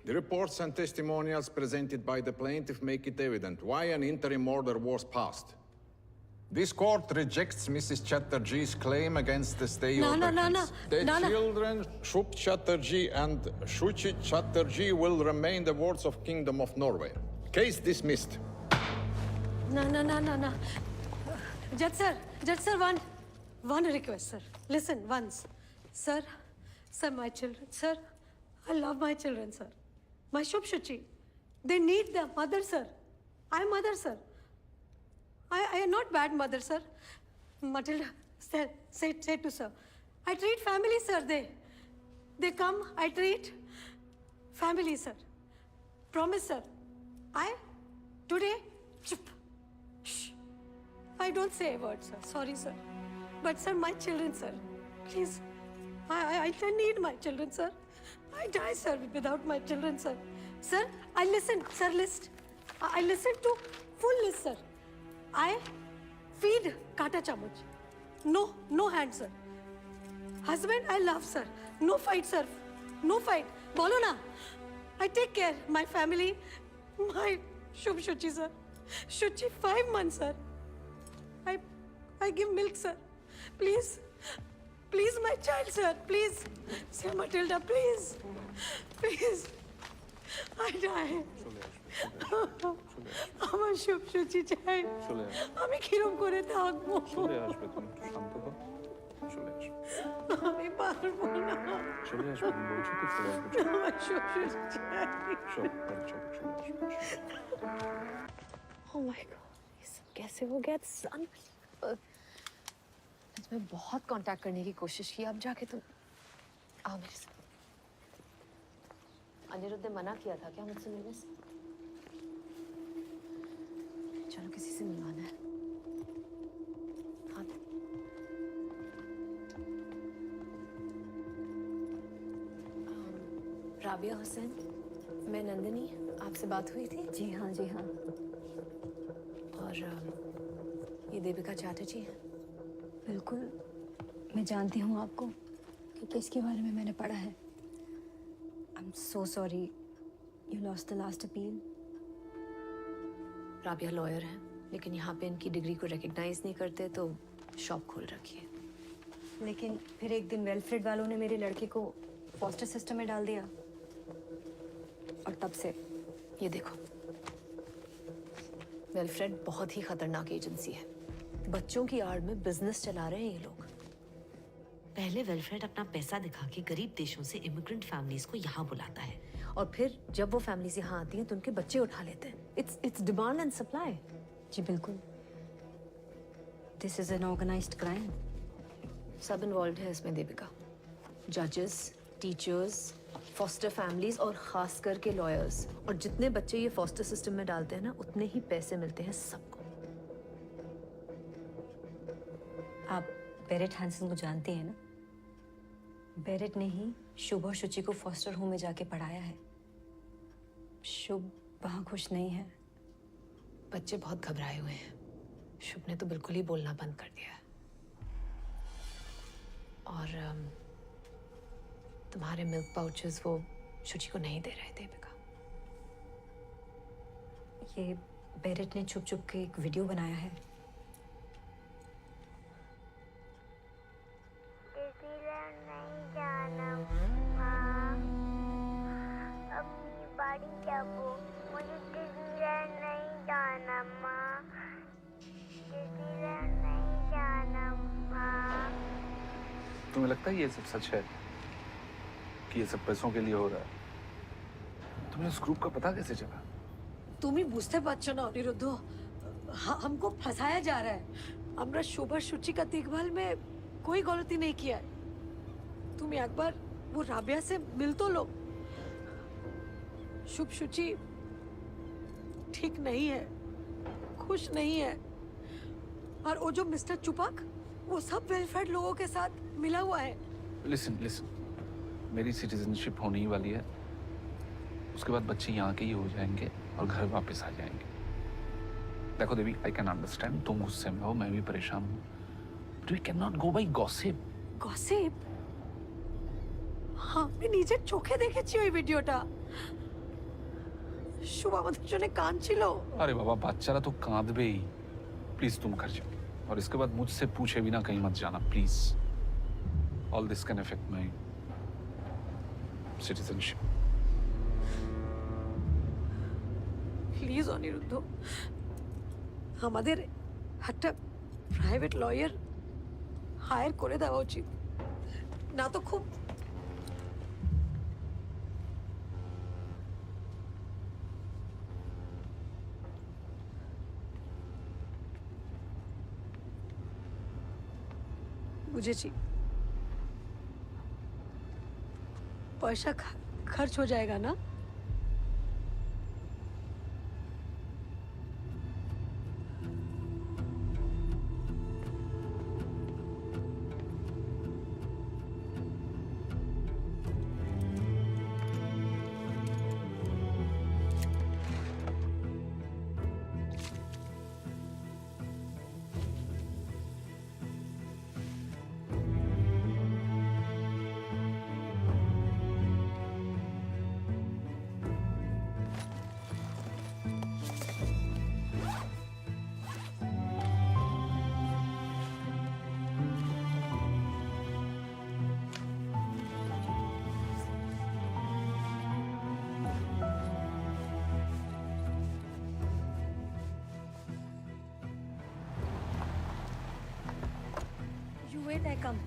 S19: The reports and testimonials presented by the plaintiff make it evident why an interim order was passed. This court rejects Mrs. Chatterjee's claim against the stay
S1: No,
S19: order.
S1: no, no, no.
S19: The
S1: No, no.
S19: children, Shub Chatterjee and Shuchi Chatterjee, will remain the wards of Kingdom of Norway. Case dismissed.
S1: No, no, no, no, no. Judge sir, one request, sir. Listen, once. Sir, my children, sir. I love my children, sir. My Shub Shuchi. They need their mother, sir. I'm mother, sir. I am not bad mother, sir. Matilda say to sir. I treat family, sir. They come, I treat family, sir. Promise, sir. Today, chup. Shh. I don't say a word, sir. Sorry, sir. But, sir, my children, sir. Please. I need my children, sir. I die, sir, without my children, sir. Sir, I listen, sir, list. I listen to full list, sir. I feed kata chamuch. No hand, sir. Husband, I love, sir. No fight, sir. No fight. Bolo na. I take care. My family, my Shub Shuchi, sir. Shuchi, 5 months, sir. I give milk, sir. Please. Please, my child, sir. Please. Sir Matilda, please. Please. I die. আমার সব সূচি চাই আমি কিরম করে থাকবো
S3: চলে আসবে তুমি একটু শান্ত হও চলে আসবে
S1: আমি পারবো না
S3: চলে আসবে তুমি বলছো তো চলে আসবে
S1: আমার সব সূচি চাই
S3: চল চলে আসবে
S20: Oh my God, ये सब कैसे हो गया? मैं बहुत कांटेक्ट करने की कोशिश की, अब जाके तुम आओ मेरे साथ। अनिरुद्ध ने मना किया था क्या मुझसे मिलने से? चलो किसी से मिलवाना है। हाँ। राबिया हुसैन, मैं नंदिनी, आपसे बात हुई थी?
S21: जी हाँ, जी हाँ।
S20: और ये देविका चैटर्जी है?
S21: बिल्कुल, मैं जानती हूँ आपको क्योंकि इसके बारे में मैंने पढ़ा है। I'm so sorry you lost the last appeal.
S20: Rabia lawyer है, लेकिन यहाँ पे इनकी डिग्री को रिकग्नाइज नहीं करते तो शॉप खोल रखी है।
S21: लेकिन फिर एक दिन वेलफ्रेड वालों ने मेरे लड़के को फॉस्टर सिस्टम में डाल दिया और तब से
S20: ये देखो, वेलफ्रेड बहुत ही खतरनाक एजेंसी है। बच्चों की आड़ में बिजनेस चला रहे हैं ये लोग।
S22: पहले वेलफेयर अपना पैसा दिखा के गरीब देशों से इमिग्रेंट फैमिलीज को यहाँ बुलाता है
S20: और फिर जब वो फैमिलीज यहाँ आती हैं तो उनके बच्चे उठा लेते हैं। It's demand and supply.
S21: जी बिल्कुल। This is an organised crime.
S20: सब इन्वॉल्व है इसमें देविका। जजेस, टीचर्स, फॉस्टर फैमिलीज और खास करके लॉयर्स। और जितने बच्चे ये फॉस्टर सिस्टम में डालते हैं ना, उतने ही पैसे मिलते हैं सबको।
S21: आप बेरेट हैंसन को जानते हैं ना? बेरेट ने ही शुभ और शुचि को फॉस्टर होम में जाके पढ़ाया है। शुभ वहाँ खुश नहीं है।
S20: बच्चे बहुत घबराए हुए हैं। शुभ ने तो बिल्कुल ही बोलना बंद कर दिया है। और तुम्हारे मिल्क पाउचेस वो शुचि को नहीं दे रहे थे बेका।
S21: ये बेरेट ने छुप छुप के एक वीडियो बनाया है।
S23: मुझे डिज़नीलैंड नहीं जाना माँ। डिज़नीलैंड नहीं जाना माँ।
S3: तुम्हें लगता है ये सब सच है कि ये सब पैसों के लिए हो रहा है? तुम्हें उस ग्रुप का पता कैसे चला?
S1: तुम ही बुझते পারছো না অনিরুদ্ধ। हमको फंसाया जा रहा है। আমরা শোভা शुचि का देखभाल में कोई गलती नहीं किया है। तुम एक बार वो राबिया से मिल तो लो। शुभ शुचि ठीक नहीं है, खुश नहीं है। और वो जो मिस्टर चुपाक, वो सब वेलफेयर लोगों के साथ मिला हुआ है।
S8: लिसन लिसन, मेरी सिटीजनशिप होने ही वाली है, उसके बाद बच्चे यहाँ के ही हो जाएंगे और घर वापस आ जाएंगे। देखो देवी, आई कैन अंडरस्टैंड, तुम गुस्से में हो, मैं भी परेशान हूँ, but we can not go by gossip.
S1: Gossip? हाँ, मैं নিজের চোখে দেখেছি ওই ভিডিওটা। শুভ আমাদের জন্য কাঁদছিল।
S8: अरे बाबा, বাচ্চারা तो कांदबे ही। प्लीज तुम घर जाओ, और इसके बाद मुझसे पूछे बिना कहीं मत जाना, please. All this can affect my citizenship.
S1: Please Aniruddha, আমাদের একটা প্রাইভেট লয়ার হায়ার করে দেওয়া উচিত, না তো খুব বুঝেছি, পয়সা खर्च हो जाएगा ना? You wait, I come.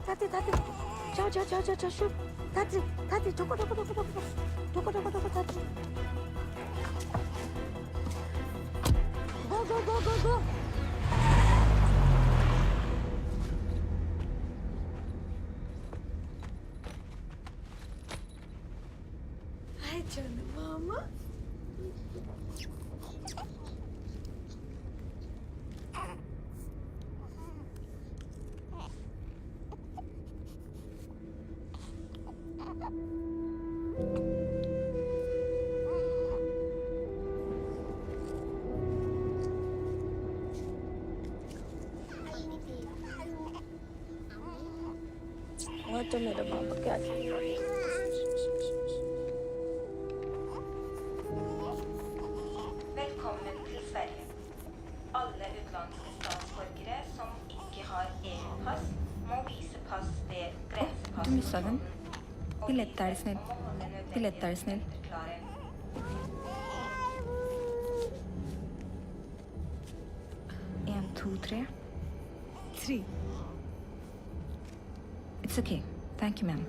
S1: Tati, Tati, ciao, ciao, ciao, ciao, ciao, ciao. Tati, Tati, toko, toko, toko, toko, toko, toko, toko, Tati. Go, go, go, go, go. Hi, John, Mama. और तो मेरा बाबा क्या
S6: Velkommen til Sverige. Alle utenlandske statsborgere som ikke har EU-pass, må vise pass ved
S7: Du mista den. Billett, er du snill. Billett, er du snill. En, to, tre.
S1: 3.
S7: It's okay. Thank you, ma'am.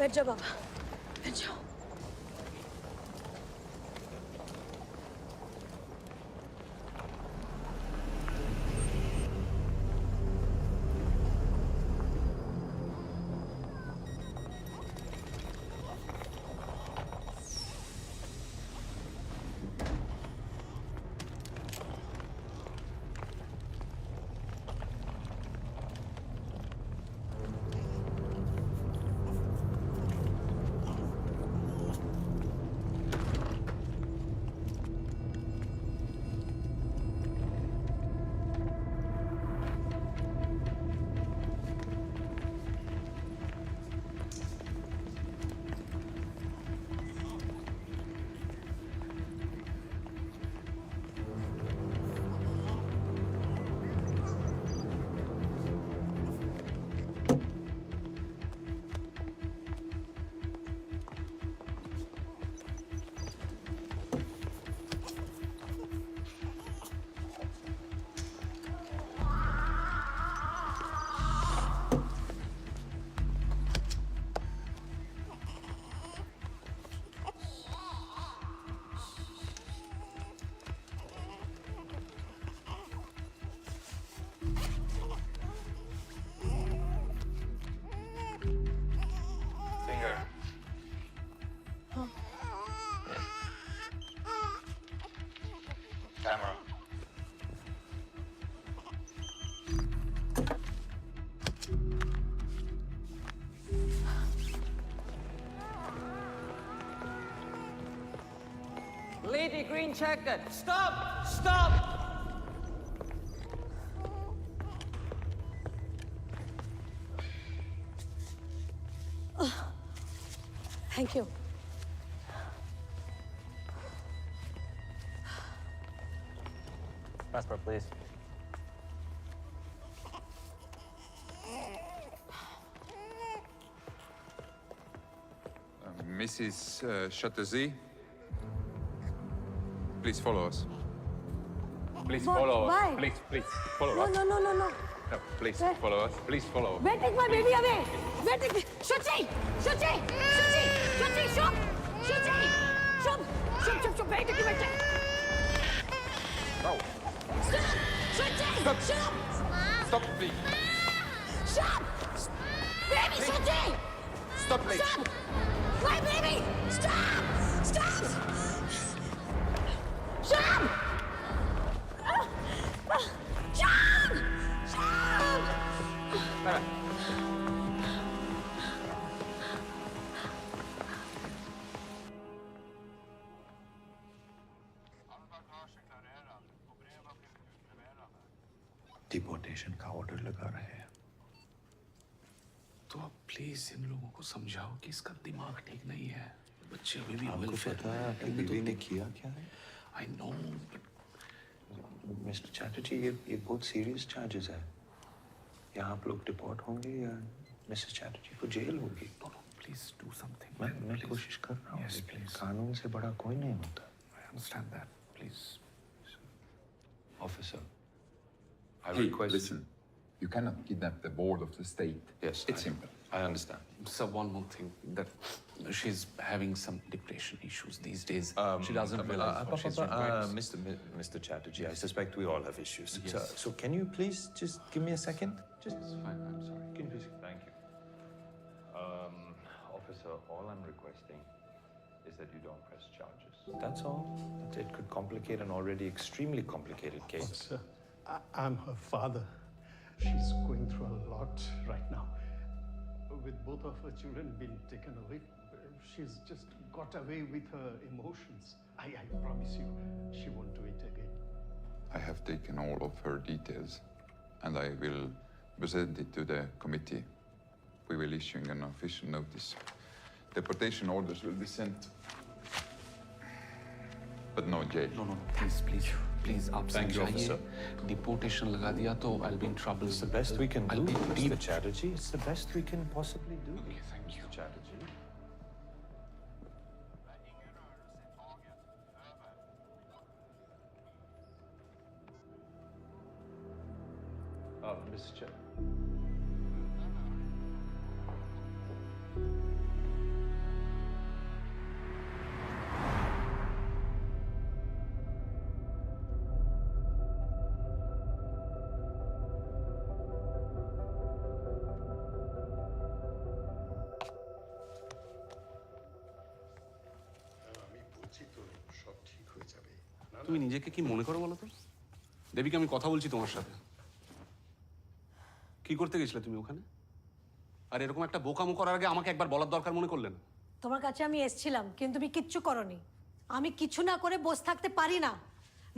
S1: बैठ जाओ बाबा, बैठ जाओ।
S8: Camera.
S9: Lady green jacket, stop! Stop!
S1: Thank you.
S13: Passport, please.
S3: Mrs. Chatterjee, please follow us.
S8: Please
S1: What?
S8: follow us.
S1: Why?
S8: Please follow
S1: No,
S8: us.
S1: no, no, no, no.
S8: No, please
S1: Where?
S8: follow us. Please follow us.
S1: Where take my baby away? Where take me? Shuchi! Shuchi! Shuchi! Shuchi! Shub! Shuchi! Shub! Shub! Shub! Shub! Where take you? Where take?
S3: No.
S1: Stop! Shuchi!
S3: Stop.
S1: Shub!
S3: Stop, please.
S1: Shub! Baby, Shuchi!
S3: Stop, please.
S1: Stop! My baby! Stop! Stop! Shub! Shub! Shub!
S12: Deportation का order लगा रहे हैं।
S8: तो अब please इन लोगों को समझाओ कि इसका दिमाग ठीक नहीं है। बच्चे अभी भी
S12: आपको पता है आपकी बीवी ने किया क्या है?
S8: आई नो
S12: मिस्टर चैटर्जी, ये बहुत सीरियस चार्जेस है। यहाँ आप लोग डिपोर्ट होंगे या मिसेस चैटर्जी को जेल होगी?
S8: Please do something.
S12: मैं कोशिश कर रहा हूँ।
S8: Yes, please.
S12: कानून से बड़ा कोई नहीं होता।
S8: I understand that. Please.
S12: Officer, I
S14: Hey,
S12: request.
S14: listen. You cannot kidnap the board of the state.
S12: Yes,
S14: It's simple.
S12: I understand.
S8: So one more thing, that she's having some depression issues these days. She doesn't realize what she's doing.
S12: Mr. Chatterjee, I suspect we all have issues.
S8: Yes.
S12: So can you please just give me a second? Just
S8: It's fine. I'm sorry.
S12: Can you please? Thank you. Officer, all I'm requesting is that you don't press charges. That's all. It could complicate an already extremely complicated case.
S24: Officer, I'm her father. She's going through a lot right now. With both of her children being taken away, she's just got away with her emotions. I promise you, she won't do it again.
S14: I have taken all of her details and I will present it to the committee. We will issue an official notice. Deportation orders will be sent, but no jail.
S8: No, please, आप
S12: Thank you,
S8: समझाइए।
S12: officer.
S8: Deportation लगा दिया तो I'll be in trouble.
S12: It's the best we can
S8: I'll
S12: do,
S8: be
S12: Mr.
S8: deep.
S12: Chatterjee. It's the best we can possibly do.
S8: Okay, thank you.
S12: Mr. Chatterjee. Mr. Chair.
S3: তুমি নিজেকে কি মনে করো বলো তো? দেবিকা, আমি কথা বলছি তোমার সাথে। কি করতে গেছিলে তুমি ওখানে? আর এরকম একটা বোকামো করার আগে আমাকে একবার বলার দরকার মনে করলে না?
S1: তোমার কাছে আমি এসেছিলাম, কিন্তু তুমি কিচ্ছু করনি। আমি কিছু না করে বসে থাকতে পারি না।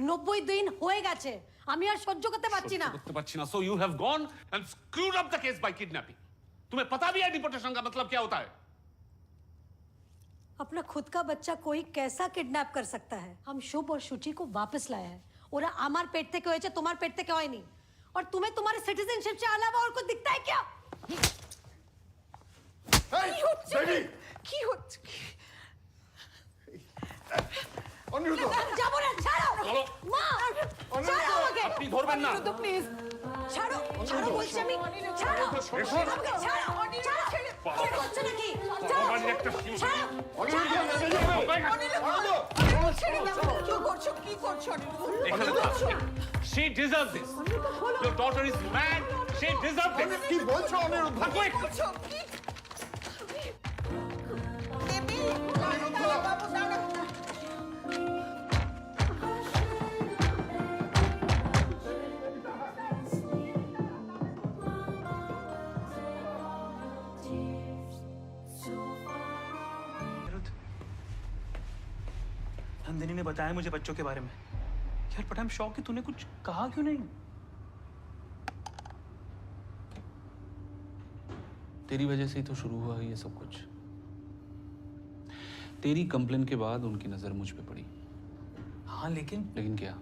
S1: 90 দিন হয়ে গেছে, আমি আর সহ্য করতে পারছি না।
S3: করতে পারছি না। So you have gone and screwed up the case by kidnapping. तुम्हें पता भी है डिपोर्टेशन का मतलब क्या होता है?
S1: अपना खुद का बच्चा कोई कैसा किडनैप कर सकता है? हम शुभ और शुचि को वापस लाया है। ওরা আমার পেট থেকে হয়েছে, তোমার পেট থেকে হয়নি। और तुम्हें तुम्हारे सिटीजनशिप से अलावा और कुछ दिखता है क्या? কি হচ্ছে? অনিরুদ্ধ, যাবো না, ছাড়ো। মা, ছাড়ো আমাকে।
S3: আপনি ধরবেন না।
S1: অনিরুদ্ধ, প্লিজ ছাড়ো, ছাড়ো বলছি আমি। ছাড়ো আমাকে, ছাড়ো। ছাড়ো, ছেড়ে হচ্ছে নাকি? ছাড়ো, ছাড়ো।
S3: She deserves this. Your daughter is mad. She deserves this.
S19: কি বলছো অনিরুদ্ধ?
S2: नंदिनी ने बताया मुझे बच्चों के बारे में। यार बट आई एम शॉक कि तूने कुछ कहा क्यों नहीं?
S8: तेरी वजह से ही तो शुरू हुआ ये सब कुछ। तेरी कंप्लेन के बाद उनकी नजर मुझ पे पड़ी।
S2: हाँ लेकिन
S8: क्या?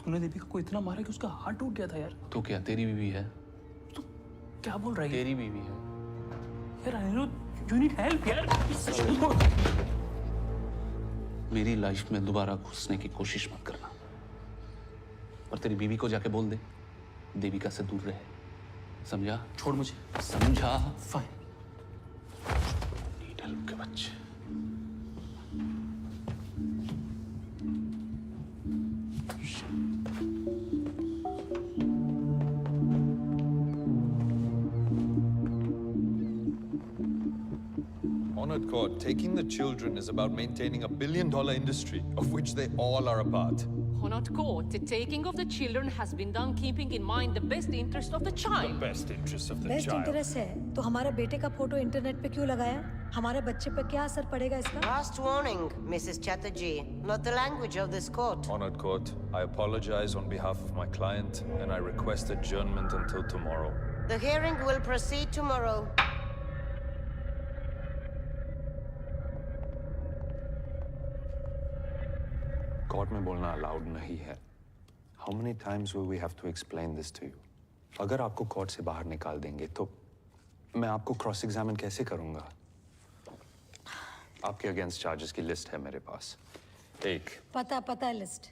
S2: तूने दीपिका को इतना मारा कि उसका हार्ट टूट गया था यार।
S8: तो क्या तेरी बीवी है?
S2: तो क्या बोल रही है?
S8: तेरी बीवी है
S2: यार अनिरुद्ध, यू नीड हेल्प यार।
S8: मेरी लाइफ में दोबारा घुसने की कोशिश मत करना। और तेरी बीवी को जाके बोल दे देविका से दूर रहे। समझा?
S2: छोड़ मुझे।
S8: समझा?
S2: फाइन।
S8: नीडल के बच्चे।
S16: Honored court, taking the children is about maintaining $1 billion industry, of which they all are a part.
S4: Honored court, the taking of the children has been done keeping in mind the best interest of the child.
S16: The best interest of the
S1: best
S16: child.
S1: Interest है तो हमारे बेटे का photo internet पे क्यों लगाया? हमारे बच्चे पे क्या असर पड़ेगा इसका?
S5: Last warning, Mrs. Chatterjee. Not the language of this court.
S16: Honored court, I apologize on behalf of my client and I request adjournment until tomorrow.
S5: The hearing will proceed tomorrow.
S12: Court में बोलना allowed नहीं है। How many times will we have to explain this to you? अगर आपको court से बाहर निकाल देंगे तो मैं आपको क्रॉस एग्जामिन कैसे करूंगा? आपके अगेंस्ट चार्जेस की लिस्ट है मेरे पास। एक,
S1: पता है लिस्ट।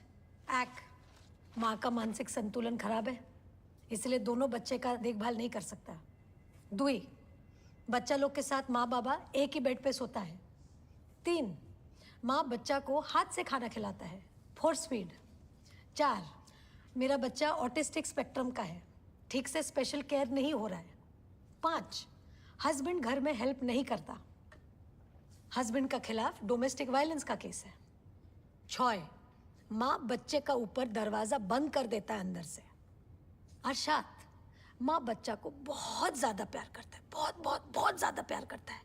S1: एक, माँ का मानसिक संतुलन खराब है, इसलिए दोनों बच्चे का देखभाल नहीं कर सकता। दुई, बच्चा लोग के साथ माँ बाबा एक ही बेड पे सोता है। 3, माँ बच्चा को हाथ से खाना खिलाता है। Force feed. 4, मेरा बच्चा ऑटिस्टिक स्पेक्ट्रम का है, ठीक से स्पेशल केयर नहीं हो रहा है। 5, हस्बैंड घर में हेल्प नहीं करता, हस्बैंड का खिलाफ डोमेस्टिक वायलेंस का केस है। 6, माँ बच्चे का ऊपर दरवाजा बंद कर देता है अंदर से। और 7, माँ बच्चा को बहुत ज्यादा प्यार करता है, बहुत बहुत बहुत ज्यादा प्यार करता है।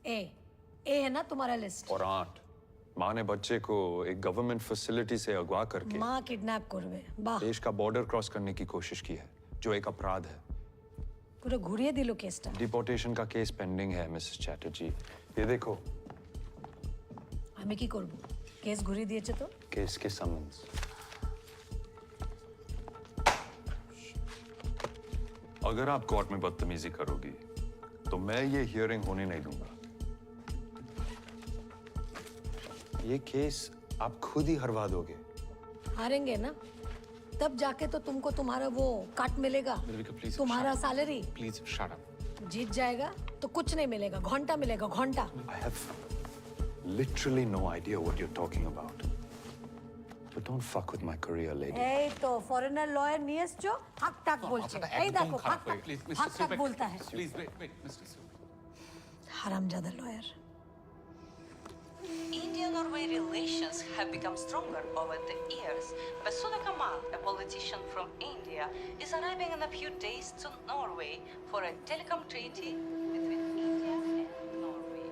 S1: ए है ना तुम्हारा लिस्ट?
S16: और 8, माँ ने बच्चे को एक गवर्नमेंट फैसिलिटी से अगवा करके
S1: माँ किडनैप करवे बाह
S16: देश का बॉर्डर क्रॉस करने की कोशिश की है, जो एक अपराध है।
S1: पूरा घुरिए दिलो केसटा।
S16: डिपोर्टेशन का केस पेंडिंग है मिसेस चैटर्जी। ये देखो।
S1: हमें की करबो? केस घुरी दिए तो?
S12: केस के समन्स।
S16: अगर आप कोर्ट में बदतमीजी करोगी तो मैं ये हियरिंग होने नहीं दूंगा।
S12: ये केस आप खुद ही हरवा दोगे।
S1: हारेंगे ना, तब जाके तो तुमको तुम्हारा वो काट मिलेगा, तुम्हारा सैलरी।
S8: Please shut up.
S1: जीत जाएगा तो कुछ नहीं मिलेगा, घंटा मिलेगा, घंटा।
S12: I have literally no idea what you're talking about. But don't fuck with my career, lady.
S1: এই তো ফরেনার লয়ার নিয়ে এসছো, হাক টাক বলছে। এই দেখো হাক টাক बोलता है।
S3: प्लीज वेट मिस्टर
S1: हरामजादा lawyer.
S17: India-Norway relations have become stronger over the years, but Sudha Kamal, a politician from India, is arriving in a few days to Norway for a telecom treaty between India and Norway.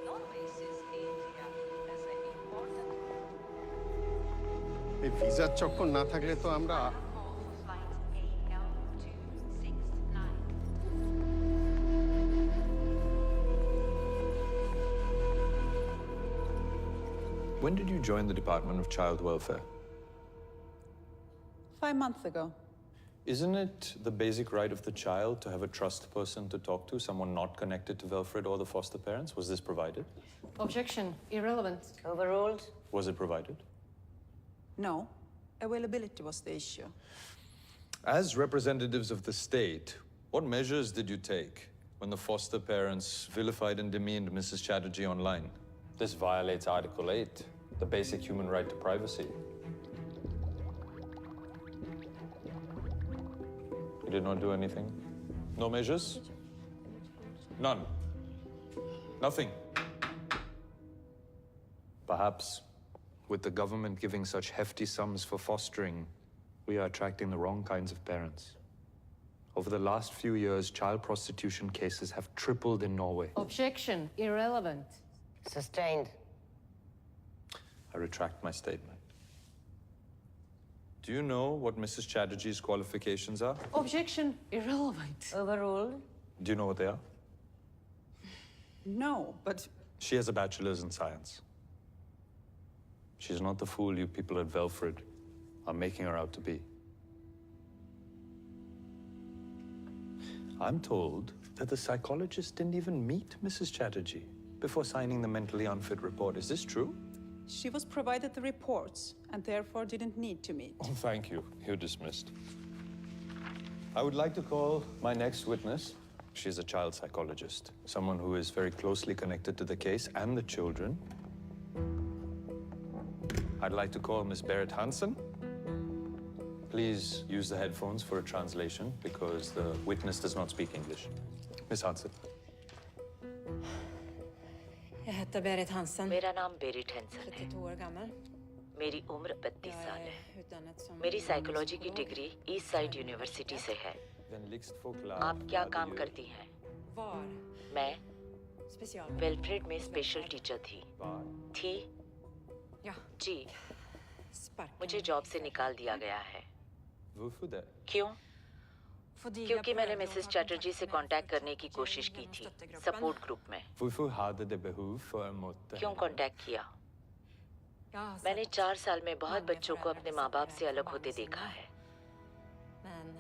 S17: Norway sees India as an important...
S24: এই ভিসার চক্কর না থাকলে তো আমরা
S12: When did you join the Department of Child Welfare?
S17: 5 months ago.
S12: Isn't it the basic right of the child to have a trust person to talk to, someone not connected to Wilfred or the foster parents? Was this provided?
S4: Objection. Irrelevant.
S5: Overruled.
S12: Was it provided?
S17: No. Availability was the issue.
S12: As representatives of the state, what measures did you take when the foster parents vilified and demeaned Mrs. Chatterjee online? This violates Article 8, the basic human right to privacy. You did not do anything? No measures? None? Nothing? Perhaps, with the government giving such hefty sums for fostering, we are attracting the wrong kinds of parents. Over the last few years, child prostitution cases have tripled in Norway.
S4: Objection. Irrelevant.
S5: Sustained.
S12: I retract my statement. Do you know what Mrs. Chatterjee's qualifications are?
S4: Objection. Irrelevant.
S5: Overruled.
S12: Do you know what they are?
S17: No, but...
S12: She has a bachelor's in science. She's not the fool you people at Velfred are making her out to be. I'm told that the psychologist didn't even meet Mrs. Chatterjee before signing the mentally unfit report. Is this true?
S17: She was provided the reports and therefore didn't need to meet.
S12: Oh, thank you. You're dismissed. I would like to call my next witness. She's a child psychologist, someone who is very closely connected to the case and the children. I'd like to call Miss Berit Hansen. Please use the headphones for a translation because the witness does not speak English. Miss Hansen.
S22: Jag heter Berit Hansen.
S5: मेरा नाम Beirut Hansen है।
S22: 32 år gammal.
S5: मेरी उम्र 32 साल है।
S22: Utdannet som...
S5: मेरी psychology की degree east side university से है। आप क्या काम करती हैं?
S22: Var.
S5: मैं
S22: Special.
S5: वेलफ्रेड में स्पेशल टीचर थी।
S22: Ja.
S5: जी। मुझे जॉब से निकाल दिया गया है। क्यों? क्योंकि मैंने मिसेस चैटर्जी से कांटेक्ट करने की कोशिश की थी सपोर्ट ग्रुप में। क्यों कांटेक्ट किया? मैंने 4 साल में बहुत बच्चों को अपने माँ बाप से अलग होते देखा है,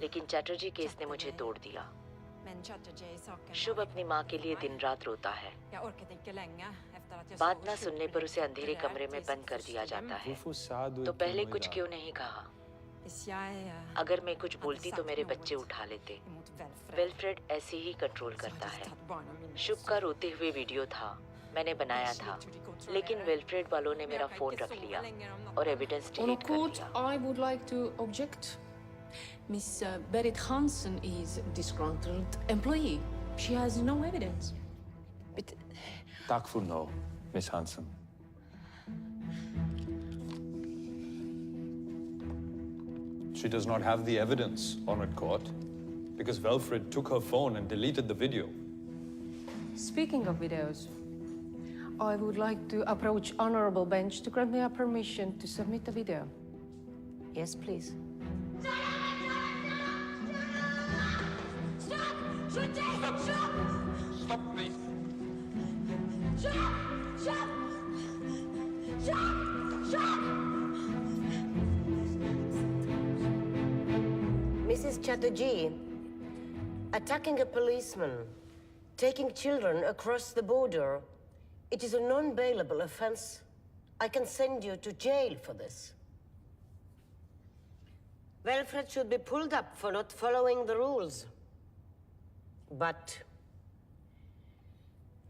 S5: लेकिन चैटर्जी केस ने मुझे तोड़ दिया। शुभ अपनी माँ के लिए दिन रात रोता है। बात ना सुनने पर उसे अंधेरे कमरे में बंद कर दिया जाता है। तो पहले कुछ क्यों नहीं कहा? अगर मैं कुछ बोलती तो मेरे बच्चे उठा लेते। वेलफ्रेड ऐसे ही कंट्रोल करता है। शुभ का रोते हुए वीडियो था, मैंने बनाया था, लेकिन वेलफ्रेड वालों ने मेरा फोन रख लिया और एविडेंस डिलीट कर दिया।
S4: I would like to object. Miss Berit Hansen is a disgruntled employee. She has no evidence.
S12: Tack för no, Miss Hansen. She does not have the evidence, Honored Court, because Velfred took her phone and deleted the video.
S4: Speaking of videos, I would like to approach honorable bench to grant me a permission to submit a video.
S5: Yes, please.
S3: Stop, please.
S5: Mrs. Chatterjee, attacking a policeman, taking children across the border, it is a non-bailable offense. I can send you to jail for this. Wilfred should be pulled up for not following the rules. But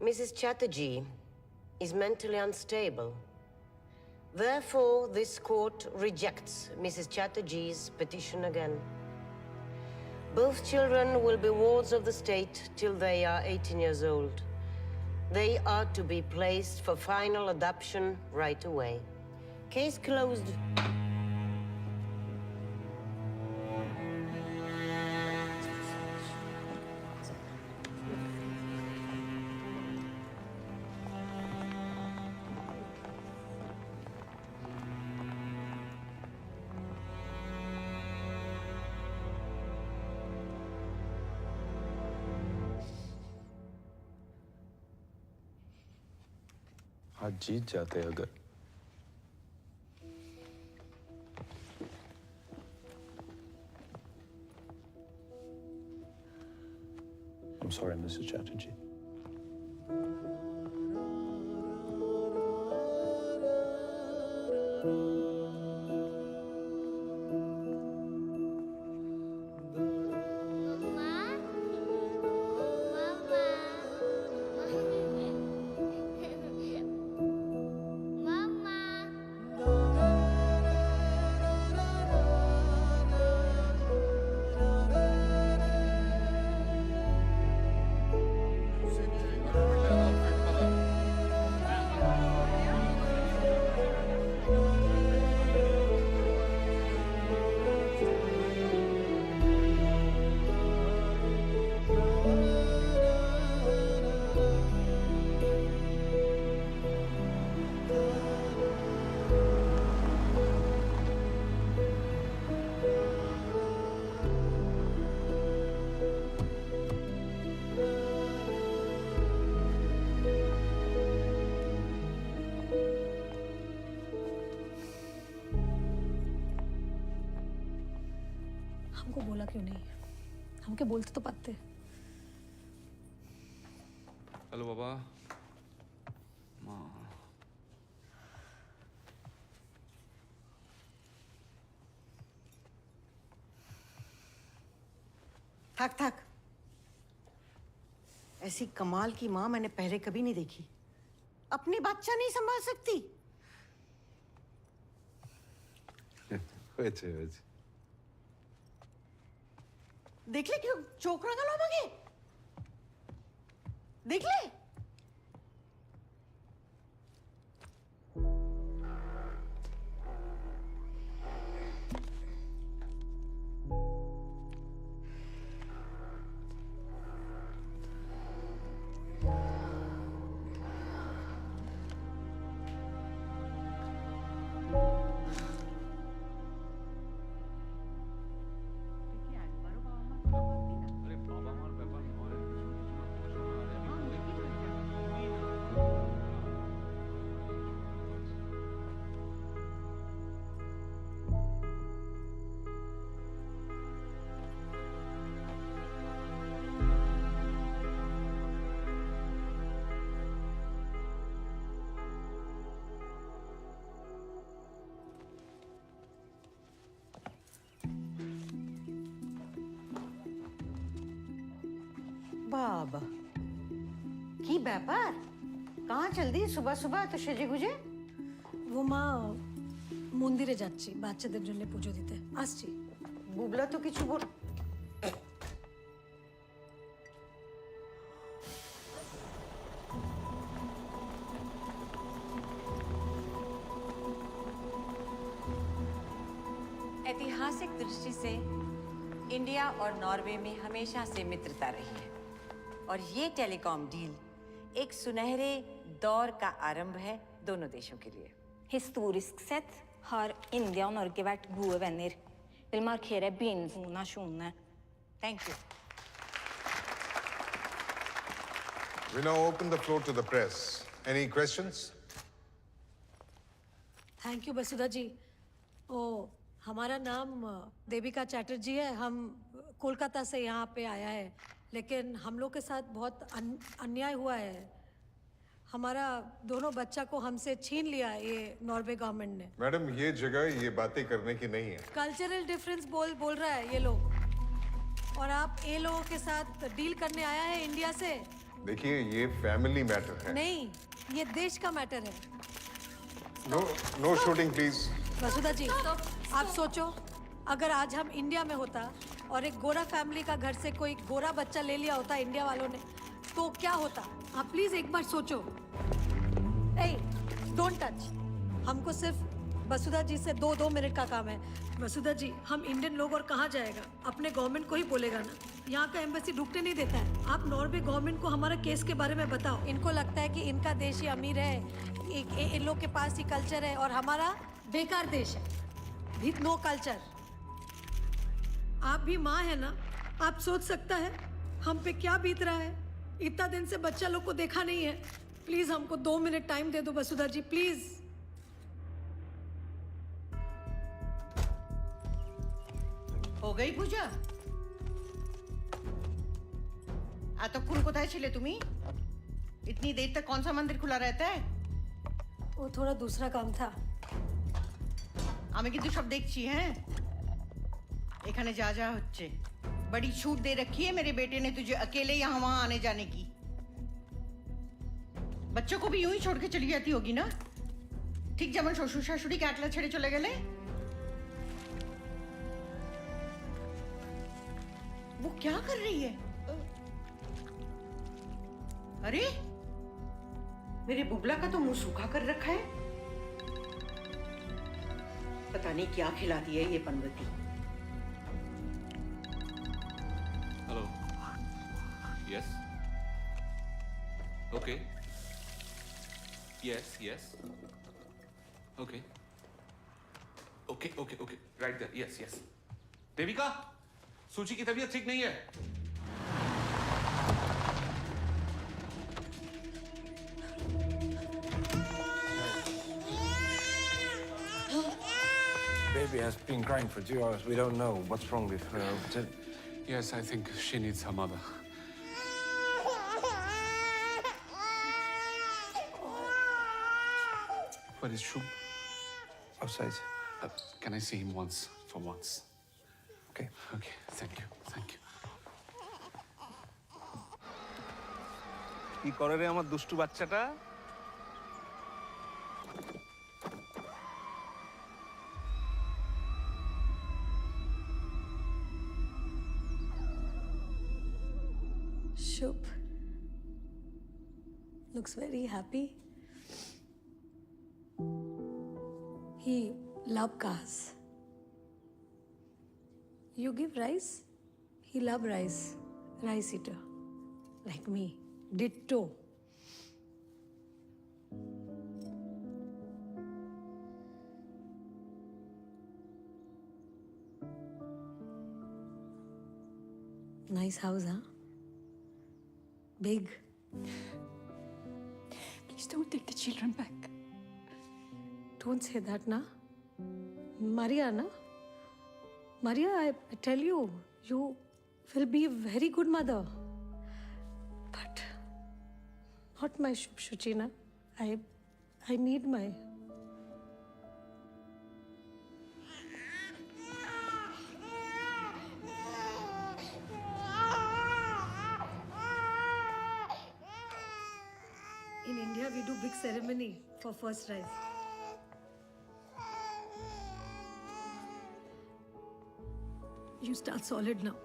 S5: Mrs. Chatterjee is mentally unstable. Therefore, this court rejects Mrs. Chatterjee's petition again. Both children will be wards of the state till they are 18 years old.
S10: They are to be placed for final adoption right away. Case closed.
S16: आज जीत जाते अगर I'm sorry, Mrs. Chatterjee.
S1: हमको बोला क्यों नहीं? हमके बोलते तो पाते।
S3: हेलो बाबा। माँ।
S10: थक थक। ऐसी कमाल की माँ मैंने पहले कभी नहीं देखी। अपनी बच्चा नहीं संभाल सकती। देख ले क्यों चोकरा गला मांगे। देख ले। बाबा की ব্যাপার कहाँ चल दी सुबह सुबह तो সেজে গুজে
S1: वो মা মন্দিরে যাচ্ছি বাচ্চাদের জন্য পুজো দিতে আসছি
S10: বুবলা তো কিছু বল
S11: ऐतिहासिक दृष्टि से इंडिया और नॉर्वे में हमेशा से मित्रता रही है और ये टेलीकॉम डील एक सुनहरे दौर का आरंभ है दोनों देशों के लिए.
S13: Historiskt sett har India och Norge varit gode vänner. Vill markera begynnelsen av nasjonene.
S11: Thank you.
S15: We now open the floor to the press. Any questions?
S1: Thank you Vasudha ji. ओ हमारा नाम देविका चैटर्जी है. हम कोलकाता से यहाँ पे आया है, लेकिन हम लोग के साथ बहुत अन्याय हुआ है. हमारा दोनों बच्चा को हमसे छीन लिया ये नॉर्वे गवर्नमेंट ने.
S15: मैडम, ये जगह ये बातें करने की नहीं है.
S1: कल्चरल डिफरेंस बोल रहा है ये लोग, और आप ये लोगों के साथ डील करने आया है इंडिया से.
S15: देखिए, ये फैमिली मैटर है.
S1: नहीं, ये देश का मैटर है.
S15: No shooting please.
S1: Vasudha ji, आप सोचो, अगर आज हम इंडिया में होता और एक गोरा फैमिली का घर से कोई गोरा बच्चा ले लिया होता इंडिया वालों ने, तो क्या होता? आप प्लीज एक बार सोचो। ए, डोंट टच। हमको सिर्फ वसुधा जी से 2 मिनट का काम है। वसुधा जी, हम इंडियन लोग और कहाँ जाएगा? अपने गवर्नमेंट को ही बोलेगा ना। यहाँ का एम्बेसी ढुकने नहीं देता है। आप नॉर्वे गवर्नमेंट को हमारा केस के बारे में बताओ। इनको लगता है कि इनका देश ही अमीर है, इन लोग के पास ही कल्चर है, और हमारा बेकार देश है, विद नो कल्चर। आप भी माँ है ना, आप सोच सकता है हम पे क्या बीत रहा है। इतना दिन से बच्चा लोग को देखा नहीं है। प्लीज हमको 2 मिनट टाइम दे दो वसुधा जी, प्लीज।
S10: हो गई पूजा? आता कुल कोথায় ছিলে তুমি? इतनी देर तक कौन सा मंदिर खुला रहता है?
S1: वो थोड़ा दूसरा काम था।
S10: আমি কিন্তু সব দেখছি, হ্যাঁ। এখানে যা যা হচ্ছে, बड़ी छूट दे रखी है मेरे बेटे ने तुझे अकेले यहाँ वहाँ आने जाने की। बच्चों को भी यूं ही छोड़ के चली जाती होगी ना, ठीक যেমন শ্বশুর শাশুড়ি একলা ছেড়ে চলে গেলে। वो क्या कर रही है? अरे मेरे बुबला का तो मुंह सूखा कर रखा है। पता नहीं क्या खिलाती है ये पनवती।
S3: Hello. Yes. Okay. Yes yes. Okay okay okay okay right there. Yes yes. Devika, Suchi की तबीयत ठीक नहीं है।
S18: Baby has been crying for 2 hours. We don't know what's wrong with her.
S3: Yes, I think she needs her mother. Where is Shub?
S18: Outside.
S3: Can I see him once, for once?
S18: Okay.
S3: Okay, thank you, thank you.
S20: কি করে রে আমার দুষ্টু বাচ্চাটা?
S1: Shub looks very happy. He loves cars. You give rice, he loves rice. Rice eater, like me. Ditto. Nice house, huh? Big.
S7: Please don't take the children back.
S1: Don't say that, na. Maria, na. Maria, I tell you, you will be a very good mother. But not my Shuchina. I need my. In India, we do big ceremony for first rice. You start solid now.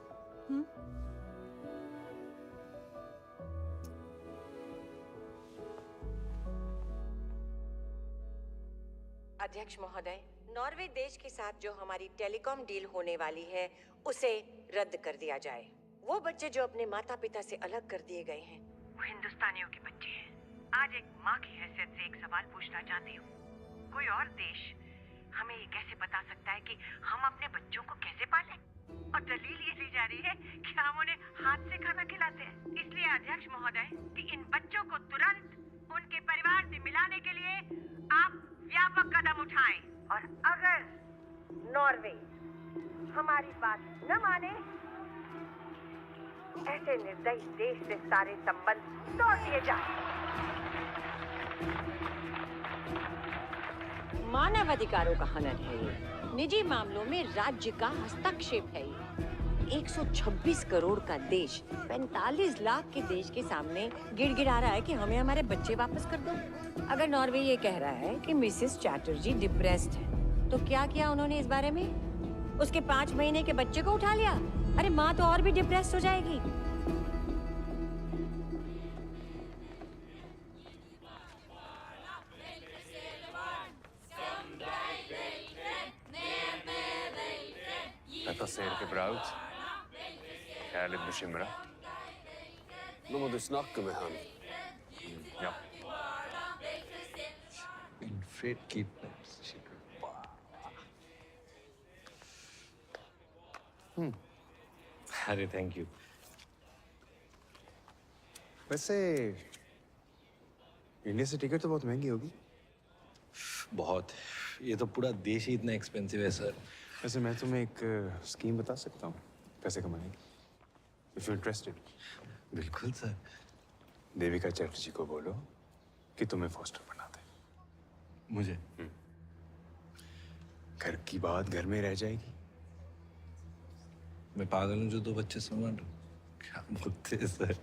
S11: अध्यक्ष महोदय, Norway देश के साथ जो हमारी telecom deal होने वाली है उसे रद्द कर दिया जाए। वो बच्चे जो अपने माता पिता से अलग कर दिए गए हैं,
S10: वो हिंदुस्तानियों के बच्चे हैं। आज एक माँ की हैसियत से एक सवाल पूछना चाहती हूँ। कोई और देश हमें ये कैसे बता सकता है कि हम अपने बच्चों को कैसे पालें? और दलील ये दी जा रही है कि हम उन्हें हाथ से खाना खिलाते हैं। इसलिए अध्यक्ष महोदय, कि इन बच्चों को तुरंत उनके परिवार से मिलाने के लिए आप व्यापक कदम उठाएं। और अगर नॉर्वे हमारी बात न माने, ऐसे निर्दयी देश से सारे संबंध तोड़ दिए जाएं। मानव अधिकारों का हनन है ये, निजी मामलों में राज्य का हस्तक्षेप है ये। 126 करोड़ का देश 45 लाख के देश के सामने गिड़गिड़ा रहा है कि हमें हमारे बच्चे वापस कर दो। अगर नॉर्वे ये कह रहा है कि मिसेस चैटर्जी डिप्रेस्ड है, तो क्या किया उन्होंने इस बारे में? उसके 5 महीने के बच्चे को उठा लिया। अरे माँ तो और भी डिप्रेस्ड हो जाएगी।
S6: säger gebruikt. Jag är lite bekymrad.
S18: Då må du snacka med han.
S6: Ja.
S18: En fet kidnaps.
S6: अरे थैंक यू।
S9: वैसे इंडिया से टिकट तो बहुत महंगी होगी।
S18: बहुत। ये तो पूरा देश ही इतना एक्सपेंसिव है सर।
S9: वैसे मैं तुम्हें एक स्कीम बता सकता हूँ पैसे कमाने की। If you interested.
S18: बिल्कुल सर।
S9: देविका चैटर्जी को बोलो कि तुम्हें फॉस्टर बना दे।
S18: मुझे?
S9: घर की बात घर में रह जाएगी।
S18: मैं पागल हूँ जो 2 बच्चे संभाल रहा हूँ। क्या बोलते हैं सर?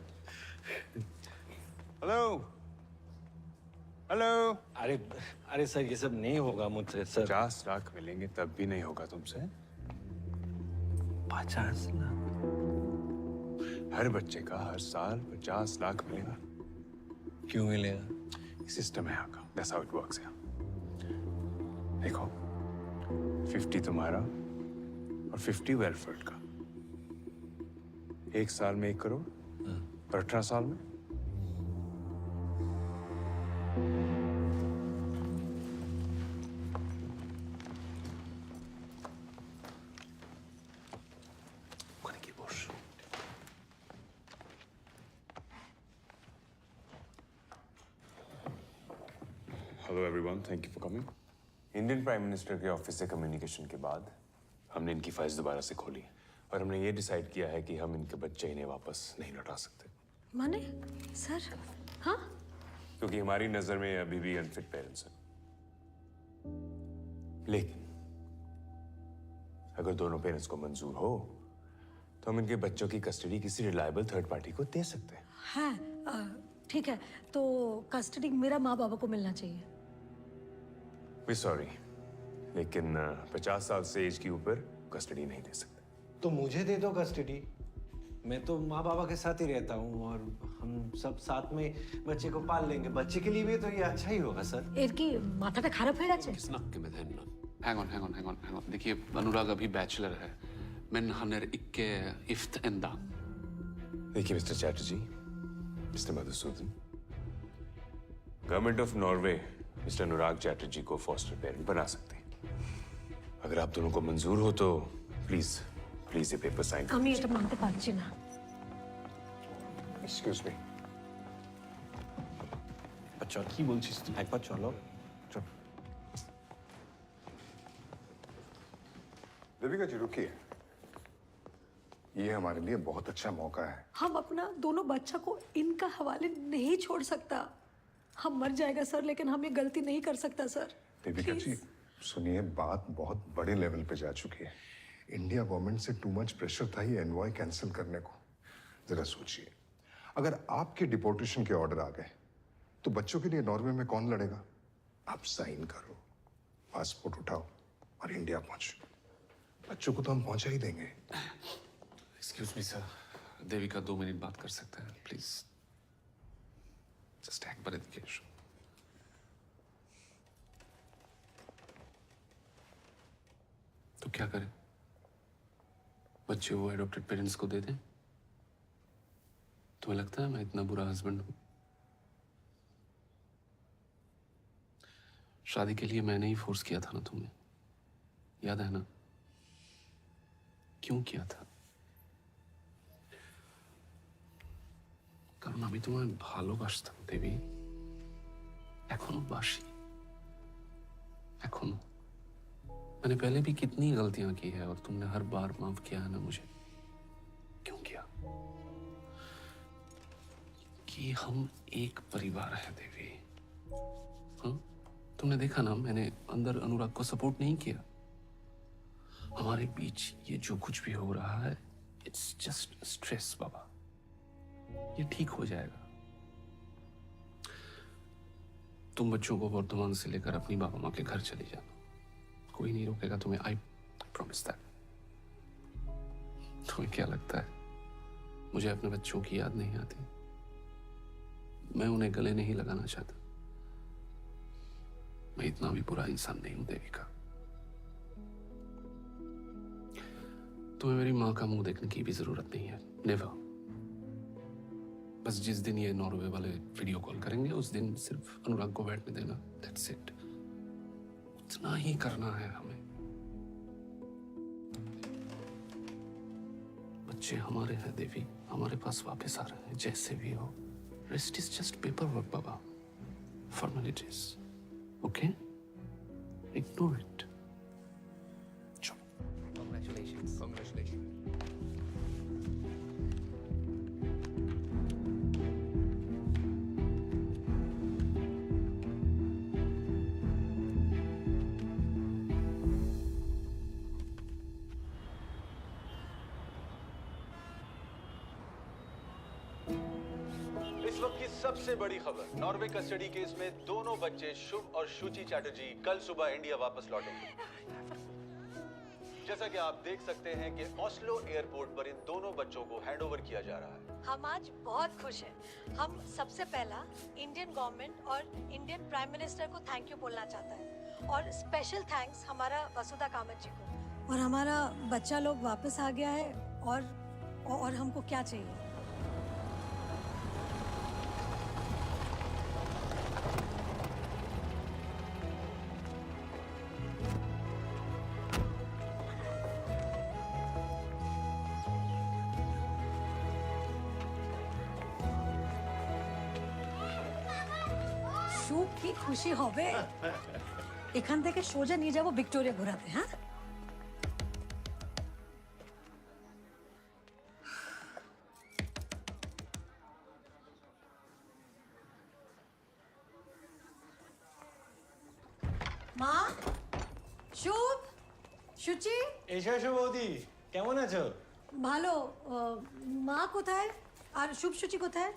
S9: Hello hello.
S18: अरे सर ये सब नहीं होगा मुझसे सर।
S9: 50 लाख मिलेंगे तब भी नहीं होगा तुमसे।
S18: 50 लाख?
S9: हर बच्चे का हर साल 50 लाख मिलेगा।
S18: क्यों मिलेगा?
S9: सिस्टम है यहाँ का। That's how it works यहाँ। देखो 50 तुम्हारा और 50 वेलफेयर का। 1 साल में 1 करोड़ और 18 साल में
S14: hello everyone, thank you for coming.
S9: Indian prime minister के ऑफिस से कम्युनिकेशन के बाद हमने इनकी फाइल्स दोबारा से खोली और हमने ये डिसाइड किया है कि हम इनके बच्चे इन्हें वापस नहीं लौटा सकते।
S1: माने सर? हाँ?
S9: क्योंकि हमारी नजर में अभी भी अनफिट पेरेंट्स हैं। लेकिन अगर दोनों पेरेंट्स को मंजूर हो तो हम इनके बच्चों की कस्टडी किसी रिलायबल थर्ड पार्टी को दे सकते हैं।
S1: हाँ, ठीक है। तो कस्टडी मेरा माँ बाबा को मिलना चाहिए।
S9: वी सॉरी, लेकिन 50 साल से एज के ऊपर कस्टडी नहीं दे सकते।
S18: तो मुझे दे दो कस्टडी। मैं तो माँ बाबा के साथ ही रहता हूँ और हम सब साथ में बच्चे को पाल लेंगे। बच्चे के लिए भी तो ये अच्छा ही होगा सर।
S1: इनकी माथा खाराप है जाचे।
S8: Hang on. देखिए अनुराग अभी बैचलर है। Men han är icke gift ända.
S9: देखिए mister Chatterjee, mister Madhusudan, government of Norway mister Anurag Chatterjee को फॉस्टर पेरेंट बना सकते हैं। अगर आप दोनों को मंजूर हो तो प्लीज ये पेपर साइन कर।
S1: আমি এটা মানতে পারছি না।
S9: Excuse me.
S18: अच्छा কি বলছিস তুই? একবার চলো। চল।
S15: देविका जी रुकिए। ये हमारे लिए बहुत अच्छा मौका है।
S1: हम अपना दोनों बच्चा को इनका हवाले नहीं छोड़ सकता। हम मर जाएगा सर, लेकिन हम ये गलती नहीं कर सकता सर।
S15: देविका जी सुनिए, बात बहुत बड़े लेवल पे जा चुकी है। इंडिया गवर्नमेंट से टू मच प्रेशर था ये एनवॉय कैंसिल करने को। जरा सोचिए, अगर आपके डिपोर्टेशन के ऑर्डर आ गए तो बच्चों के लिए नॉर्वे में कौन लड़ेगा? आप साइन करो, पासपोर्ट उठाओ और इंडिया पहुंचो। बच्चों को तो हम पहुंचा ही देंगे।
S8: Excuse me sir, Devika 2 minute बात कर सकते हैं प्लीज? जस्ट एक बार एजुकेशन। तो क्या करें? बच्चे वो एडॉप्टेड पेरेंट्स को दे दें? तुम्हें लगता है मैं इतना बुरा हस्बैंड हूं? शादी के लिए मैंने ही फोर्स किया था ना तुम्हें, याद है ना? क्यों किया था? কারণ আমি তোমায় ভালোবাসতাম দেবী। এখনো বাসি। এখনো। मैंने पहले भी कितनी गलतियां की है और तुमने हर बार माफ किया है ना मुझे। क्यों किया? कि हम एक परिवार है देवी। हाँ? तुमने देखा ना, मैंने अंदर अनुराग को सपोर्ट नहीं किया। हमारे बीच ये जो कुछ भी हो रहा है, इट्स जस्ट स्ट्रेस बाबा। ये ठीक हो जाएगा। तुम बच्चों को वर्धमान से लेकर अपनी बाबा माँ के घर चली जाना। कोई नहीं रोकेगा तुम्हें। I promise that. तुम्हें क्या लगता है मुझे अपने बच्चों की याद नहीं आती? मैं उन्हें गले नहीं लगाना चाहता। मैं इतना भी बुरा इंसान नहीं हूं देविका। तुम्हें मेरी माँ का मुंह देखने की भी जरूरत नहीं है, नेवर। बस जिस दिन ये नॉर्वे वाले वीडियो कॉल करेंगे उस दिन सिर्फ अनुराग को बैठने देना, दैट्स इट। इतना ही करना है हमें। बच्चे हमारे हैं देवी, हमारे पास वापस आ रहे हैं जैसे भी हो। Rest is just paper work Baba, formalities, okay? Ignore it.
S6: Congratulations. Congratulations.
S18: इस वक्त की सबसे बड़ी खबर, नॉर्वे कस्टडी केस में दोनों बच्चे शुभ और शुचि चैटर्जी कल सुबह इंडिया वापस लौटेंगे। जैसा कि आप देख सकते हैं कि ऑस्लो एयरपोर्ट पर इन दोनों बच्चों को हैंडओवर किया जा रहा है।
S1: हम आज बहुत खुश हैं। हम सबसे पहला इंडियन गवर्नमेंट और इंडियन प्राइम मिनिस्टर को थैंक यू बोलना चाहता है, और स्पेशल थैंक्स हमारा वसुधा कामत जी को। और हमारा बच्चा लोग वापस आ गया है, और हमको क्या चाहिए? কি খুশি হবে এখান থেকে সোজা নিয়ে যাব ভিক্টোরিয়া ঘোরাতে। হ্যাঁ, মা, শুভ, সুচি,
S18: এসো এসো বৌদি, কেমন আছো?
S1: ভালো। মা কোথায় আর শুভ সুচি কোথায়?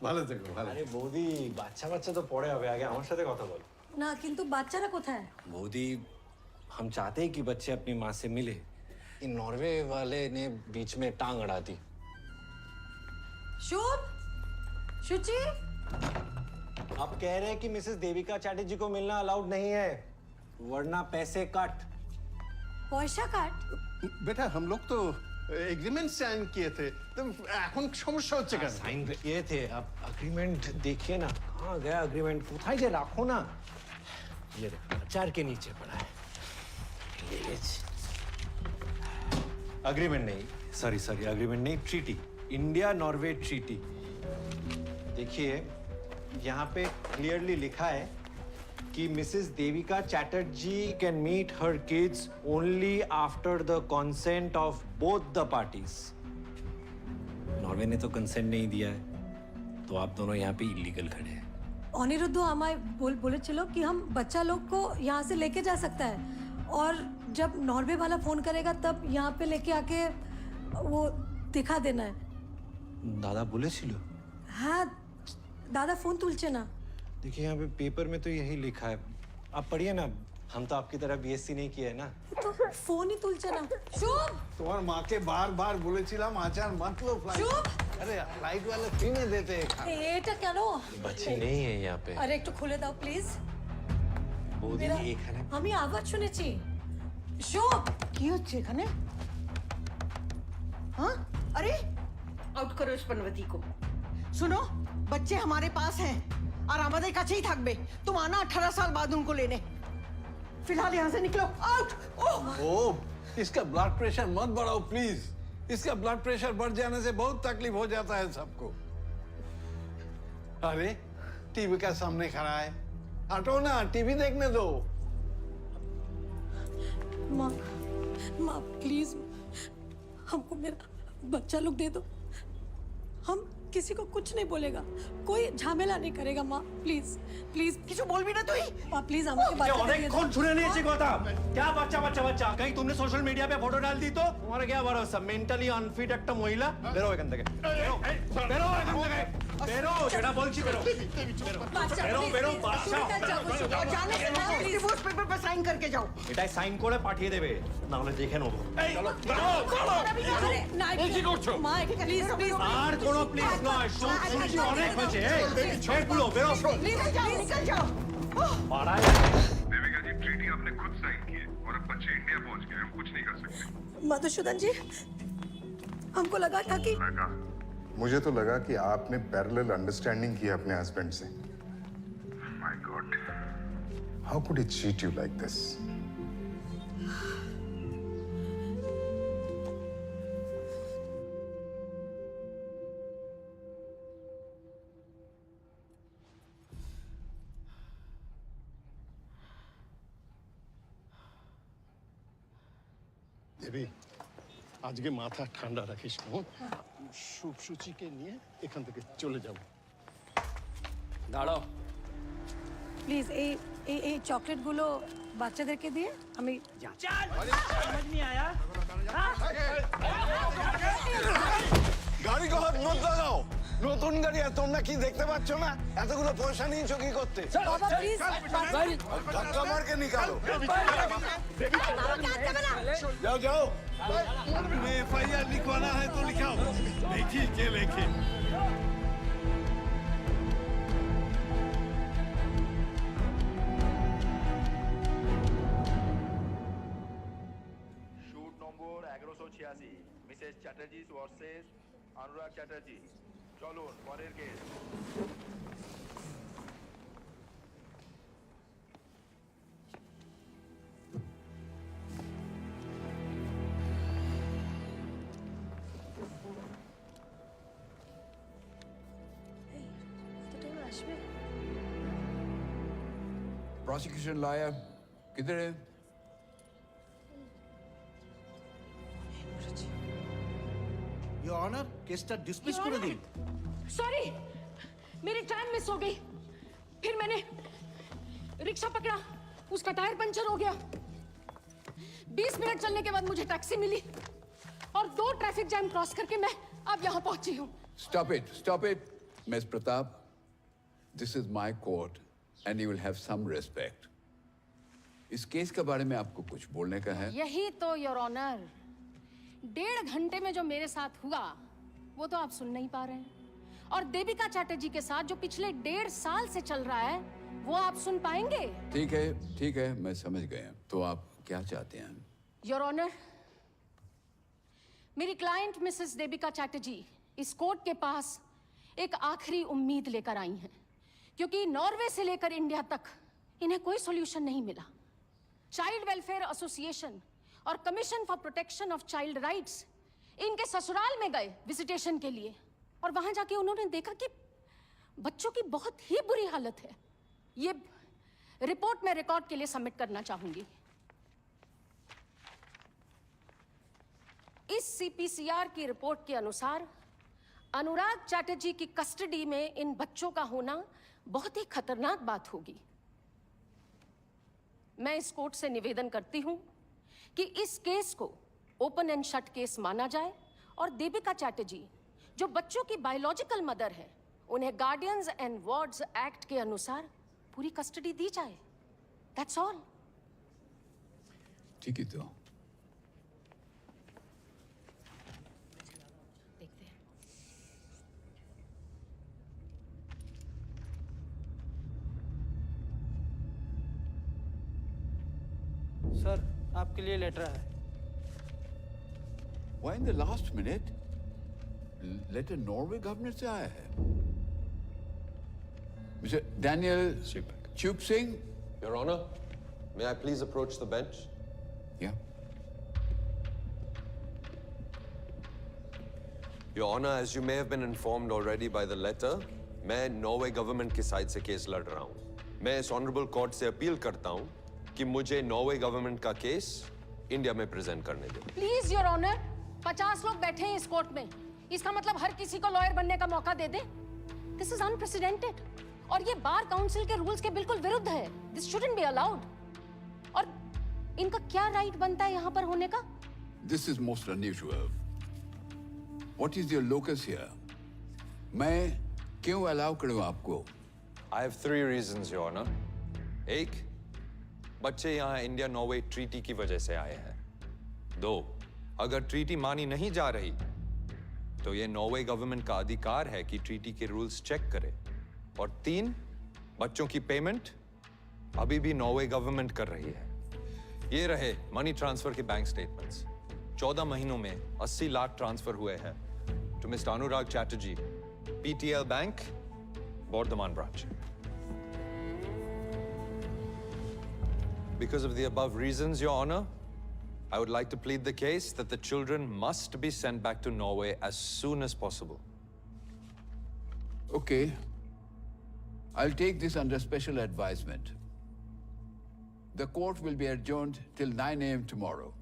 S18: ভালো থেকো, ভালো। আরে বৌদি, বাচ্চা বাচ্চা তো পরে হবে, আগে আমার সাথে কথা বল।
S1: না, কিন্তু বাচ্চারা কোথায়?
S18: मोदी, हम चाहते हैं कि बच्चे अपनी माँ से मिले। इन नॉर्वे वाले ने बीच में टांग अड़ा दी।
S1: शुभ, सुचि,
S18: अब कह रहे हैं कि मिसेस देविका चैटर्जी को मिलना अलाउड नहीं है, वरना पैसे कट।
S1: पैसा कट?
S24: बेटा, हम लोग तो एग्रीमेंट साइन किए थे, तो এখন সমস্যা হচ্ছে কেন?
S18: साइन किए थे, अब एग्रीमेंट देखिए ना, कहाँ गया एग्रीमेंट? कोথায় যে রাখো ना, ये अचार के नीचे पड़ा है। एग्रीमेंट नहीं, सॉरी एग्रीमेंट नहीं, ट्रीटी, इंडिया नॉर्वे ट्रीटी। देखिए, यहाँ पे क्लियरली लिखा है कि Mrs Devika Chatterjee can meet her kids only after the consent of both the parties. Norway ने तो कंसेंट नहीं दिया है, तो आप दोनों यहाँ पे इलीगल खड़े हैं।
S1: अनिरुद्ध हमारे बोलेছিল कि हम बच्चा लोग को यहाँ से लेके जा सकता है, और जब नॉर्वे वाला फोन करेगा तब यहाँ पे लेके आके वो दिखा देना है।
S18: दादा बोलेছিল?
S1: हाँ, दादा फोन तुलছে না।
S18: देखिए, यहाँ पे पेपर में तो यही लिखा है, आप पढ़िए ना। हम तो आपकी तरह बीएससी नहीं किया है ना।
S1: तो फोन ही তুলছে না। শুভ,
S24: তোমার মাকে বারবার বলেছিলাম আচার মত লো ফ্লাইট।
S1: শুভ,
S24: আরে ফ্লাইট वाले फ्री में देते हैं।
S1: এটা কেন?
S18: बच्चे नहीं है यहाँ पे।
S1: আরে একটু খুলে দাও প্লিজ।
S18: বৌদি, এখানে
S1: আমি আওয়াজ শুনেছি। শুভ, কি হচ্ছে এখানে?
S10: हाँ? अरे आउट करो इस पनवती को। सुनो, बच्चे हमारे पास हैं और আমাদের কাছেই থাকবে। तुम आना 18 साल बाद उनको लेने। फिलहाल यहाँ से निकलो, आउट।
S24: ओह, इसका ब्लड प्रेशर मत बढ़ाओ प्लीज। इसका ब्लड प्रेशर बढ़ जाने से बहुत तकलीफ हो जाता है सबको। अरे टीवी का सामने खड़ा है, हटो ना, टीवी देखने दो।
S1: माँ, माँ प्लीज हमको मेरा बच्चा लोग दे दो। हम किसी को कुछ नहीं बोलेगा, कोई झमेला नहीं करेगा। माँ प्लीज प्लीज কিছু বলবি না তুই? माँ प्लीज আমাকে বাচ্চা
S18: অনেক
S1: दे दो।
S18: कौन सुने नहीं चाहिए কথা। क्या बच्चा बच्चा बच्चा, कहीं तुमने सोशल मीडिया पे फोटो डाल दी तो तुम्हारा क्या भरोसा? मेंटली अनफिट একটা মহিলা। বেরো এখান থেকে, বেরো এখান থেকে, বেরো, যেটা বলছি বেরো, বেরো বেরো। বাচ্চা
S10: और जाने से पहले डिवोर्स पेपर पर साइन करके जाओ।
S18: এটাই সাইন করে পাঠিয়ে দেবে, না হলে দেখে নেবো।
S1: কি করছো? মা প্লিজ প্লিজ।
S18: আর কোনো প্লিজ নয়, শুনছি অনেক হয়েছে। এই ছেড়ে পুরো বেরো।
S10: निकल जाओ, निकल जाओ।
S18: পাড়ায়
S14: देविका जी
S15: ट्रीटी आपने खुद साइन की है और अब बच्चे इंडिया पहुंच गए, हम कुछ नहीं कर सकते।
S1: मधुसूदन जी, हमको लगा था कि
S15: मुझे तो लगा कि आपने पैरेलल अंडरस्टैंडिंग की अपने हस्बैंड से। My god, how could he cheat you like this?
S24: Devi, আজকে মাথা ঠান্ডা রাখিস, শুভসূচিকে নিয়ে এখান থেকে চলে যাব।
S1: দাঁড়াও প্লিজ। এই চকলেটগুলো বাচ্চাদেরকে দিয়ে আমি
S2: গাড়ি হাত মত লাগাও। নতুন গাড়ি আর তোমরা কি দেখতে পাচ্ছ না? এতগুলো পয়সা নিয়েছো কি করতে?
S1: বাবা প্লিজ
S2: ধাক্কা মারকে নিকালো। जाओ जाओ।
S24: तुम्हें FIR लिखवाना है तो लिखाओ। देखिए के लिखे।
S19: শুট নম্বর 1186, মিসেস চ্যাটার্জি ভার্সেস অনুরাগ চ্যাটার্জি। চলুন পরের কেস।
S3: प्रोसिक्यूशन लॉयर किधर है?
S18: योर ऑनर, केसটা डिसमिस করে দিন।
S1: सॉरी, मेरी ट्रेन मिस हो गई। फिर मैंने रिक्शा पकड़ा, उसका टायर पंचर हो गया। 20 मिनट चलने के बाद मुझे टैक्सी मिली और 2 ट्रैफिक जैम क्रॉस करके मैं अब यहाँ पहुंची हूँ।
S21: Stop it, Ms. Pratap. This is my court and you will have some respect. इस केस के बारे में आपको कुछ बोलने का है?
S1: यही तो योर ऑनर, 1.5 घंटे में जो मेरे साथ हुआ वो तो आप सुन नहीं पा रहे हैं, और देविका चैटर्जी के साथ जो पिछले 1.5 साल से चल रहा है वो आप सुन पाएंगे?
S21: ठीक है, मैं समझ गया। तो आप क्या चाहते हैं?
S1: योर ऑनर, मेरी क्लाइंट मिसेस देविका चैटर्जी इस कोर्ट के पास एक आखिरी उम्मीद लेकर आई हैं, क्योंकि नॉर्वे से लेकर इंडिया तक इन्हें कोई सॉल्यूशन नहीं मिला। चाइल्ड वेलफेयर एसोसिएशन और commission for protection of child rights इनके ससुराल में गए विजिटेशन के लिए, और वहां जाके उन्होंने देखा कि बच्चों की बहुत ही बुरी हालत है। ये रिपोर्ट मैं रिकॉर्ड के लिए सबमिट करना चाहूंगी। इस सीपीसीआर की रिपोर्ट के अनुसार अनुराग चैटर्जी की कस्टडी में इन बच्चों का होना बहुत ही खतरनाक बात होगी। मैं इस कोर्ट से निवेदन करती हूं कि इस केस को ओपन एंड शट केस माना जाए और देविका चैटर्जी, जो बच्चों की बायोलॉजिकल मदर है, उन्हें गार्डियंस एंड वार्ड्स एक्ट के अनुसार पूरी कस्टडी दी जाए। That's all.
S21: ठीक है। तो
S1: देखते हैं।
S23: सर, आपके लिए लेटर है।
S21: Why in the last minute? Letter Norway government से आया है। मिस्टर डैनियल चुप Singh.
S16: Your Honor, may I please approach the bench?
S21: Yeah.
S16: Your Honor, as you may have been informed already by the letter, मैं Norway government की side से case लड़ रहा हूँ। मैं इस ऑनरेबल कोर्ट से अपील करता हूँ कि मुझे नॉर्वे गवर्नमेंट का केस इंडिया में प्रेजेंट करने दें।
S1: प्लीज योर ऑनर, 50 लोग बैठे हैं इस कोर्ट में, इसका मतलब हर किसी को लॉयर बनने का मौका दे दे। दिस इज अनप्रेसिडेंटेड और ये बार काउंसिल के रूल्स के बिल्कुल विरुद्ध है। This shouldn't be allowed. और इनका क्या राइट बनता है यहाँ पर होने का?
S21: This is most unusual. What is your locus here? मैं क्यों अलाउ करूँ आपको?
S16: I have 3 reasons, Your Honor. 1, बच्चे यहाँ इंडिया नॉर्वे ट्रीटी की वजह से आए हैं। 2, अगर ट्रीटी मानी नहीं जा रही तो ये नॉर्वे गवर्नमेंट का अधिकार है कि ट्रीटी के रूल्स चेक करे। और 3, बच्चों की पेमेंट अभी भी नॉर्वे गवर्नमेंट कर रही है। ये रहे मनी ट्रांसफर के बैंक स्टेटमेंट्स। 14 महीनों में 80 लाख ट्रांसफर हुए हैं to mister Anurag Chatterjee, PTL बैंक, Bordhaman branch. Because of the above reasons, Your Honor, I would like to plead the case that the children must be sent back to Norway as soon as possible.
S21: Okay. I'll take this under special advisement. The court will be adjourned till 9 a.m. tomorrow.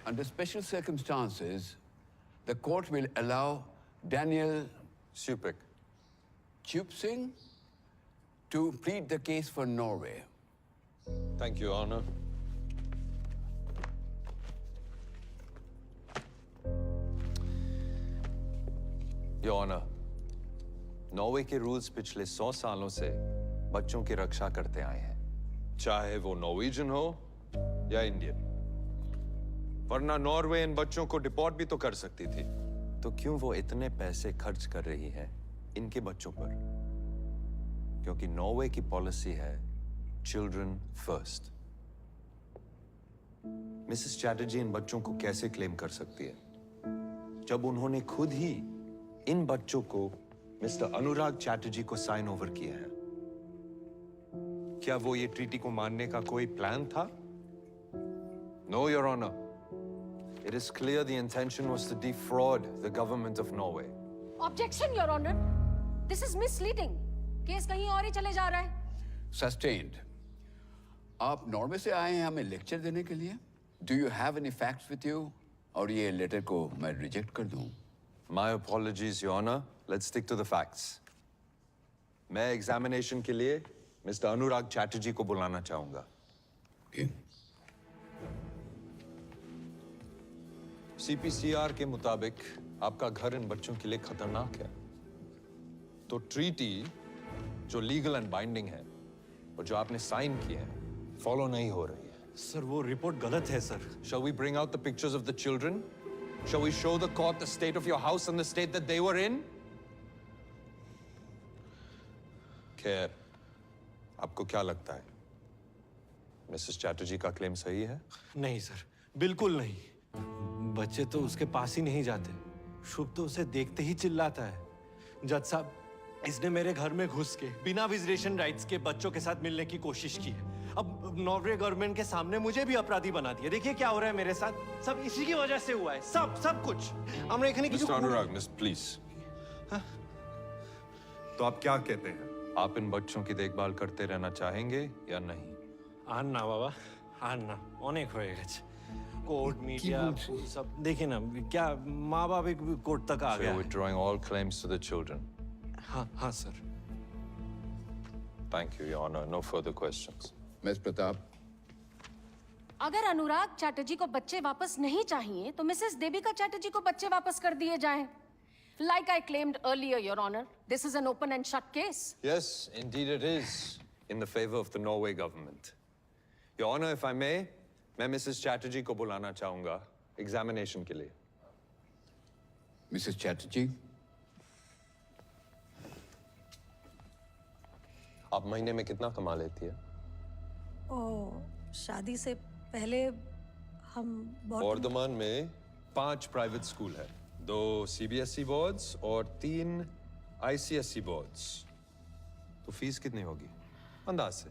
S21: Under special circumstances, the court will allow Daniel Chupsing to plead the case for Norway.
S16: Thank you, Your Honor. Your Honor, Norway के rules पिछले 100 सालों से बच्चों की रक्षा करते आए हैं, चाहे वो नॉर्वेजियन हो या इंडियन। वरना नॉर्वे इन बच्चों को डिपोर्ट भी तो कर सकती थी। तो क्यों वो इतने पैसे खर्च कर रही है इनके बच्चों पर? क्योंकि नॉर्वे की पॉलिसी है चिल्ड्रन फर्स्ट। मिसेस चैटर्जी इन बच्चों को कैसे क्लेम कर सकती है जब उन्होंने खुद ही इन बच्चों को मिस्टर अनुराग चैटर्जी को साइन ओवर किया है? क्या वो ये ट्रीटी को मानने का कोई प्लान था? No, your honour. It is clear the intention was to defraud the government of Norway.
S1: Objection, Your Honor. This is misleading. Case कहीं और ही चले जा रहा है।
S21: Sustained. आप नॉर्वे से आए हैं हमें लेक्चर देने के लिए? Do you have any facts with you? और ये लेटर को मैं रिजेक्ट कर दूं?
S16: My apologies, Your Honor. Let's stick to the facts. मैं एग्जामिनेशन के लिए मिस्टर अनुराग चैटर्जी को बुलाना चाहूंगा।
S21: Okay.
S16: CPCR के मुताबिक आपका घर इन बच्चों के लिए खतरनाक है। तो ट्रीटी जो लीगल एंड बाइंडिंग है और जो आपने साइन की है फॉलो नहीं हो रही है।
S18: सर वो रिपोर्ट गलत है sir.
S16: Shall we bring out the pictures of the children? Shall we show the court the state of your house and the state that they were in? खैर, आपको क्या लगता है? मिसेस चैटर्जी का क्लेम सही है?
S18: नहीं सर, बिल्कुल नहीं। बच्चे तो उसके पास ही नहीं जाते। शुभ तो उसे देखते ही चिल्लाता है। जज साहब, इसने मेरे घर में घुस के बिना विजिटेशन राइट्स के बच्चों के साथ मिलने की कोशिश की है। अब नॉर्वे गवर्नमेंट के सामने मुझे भी अपराधी बना दिया। देखिए क्या हो रहा है मेरे साथ। सब इसी की वजह से हुआ है। सब कुछ। আমরা এখানে কিছু
S16: मिस्टर अनुराग, मिस प्लीज। तो आप क्या कहते हैं? आप इन बच्चों की देखभाल करते रहना चाहेंगे या नहीं?
S18: আন না বাবা, আন না, অনেক হয়ে গেছে। कोर्ट मीडिया सब देखिए ना, क्या माँ बाप एक कोर्ट तक आ गया है।
S16: Withdrawing all claims to the children.
S18: हाँ sir.
S16: Thank you, Your Honor. No further questions.
S21: Miss Pratap,
S1: अगर अनुराग चैटर्जी को बच्चे वापस नहीं चाहिए तो मिसेस देविका चैटर्जी को बच्चे वापस कर दिए जाएं। Like I claimed earlier, Your Honor, this is an open and shut case.
S16: Yes, indeed it is, in the favor of the Norway government. Your Honor, if I may, मैं मिसेस चैटर्जी को बुलाना चाहूंगा एग्जामिनेशन के लिए।
S21: Mrs Chatterjee,
S16: आप महीने में कितना कमा लेती है?
S1: शादी से पहले हम
S16: बॉर्धमान में 5 प्राइवेट स्कूल है, 2 CBSE बोर्ड्स और 3 ICSE बोर्ड्स। तो फीस कितनी होगी अंदाज से?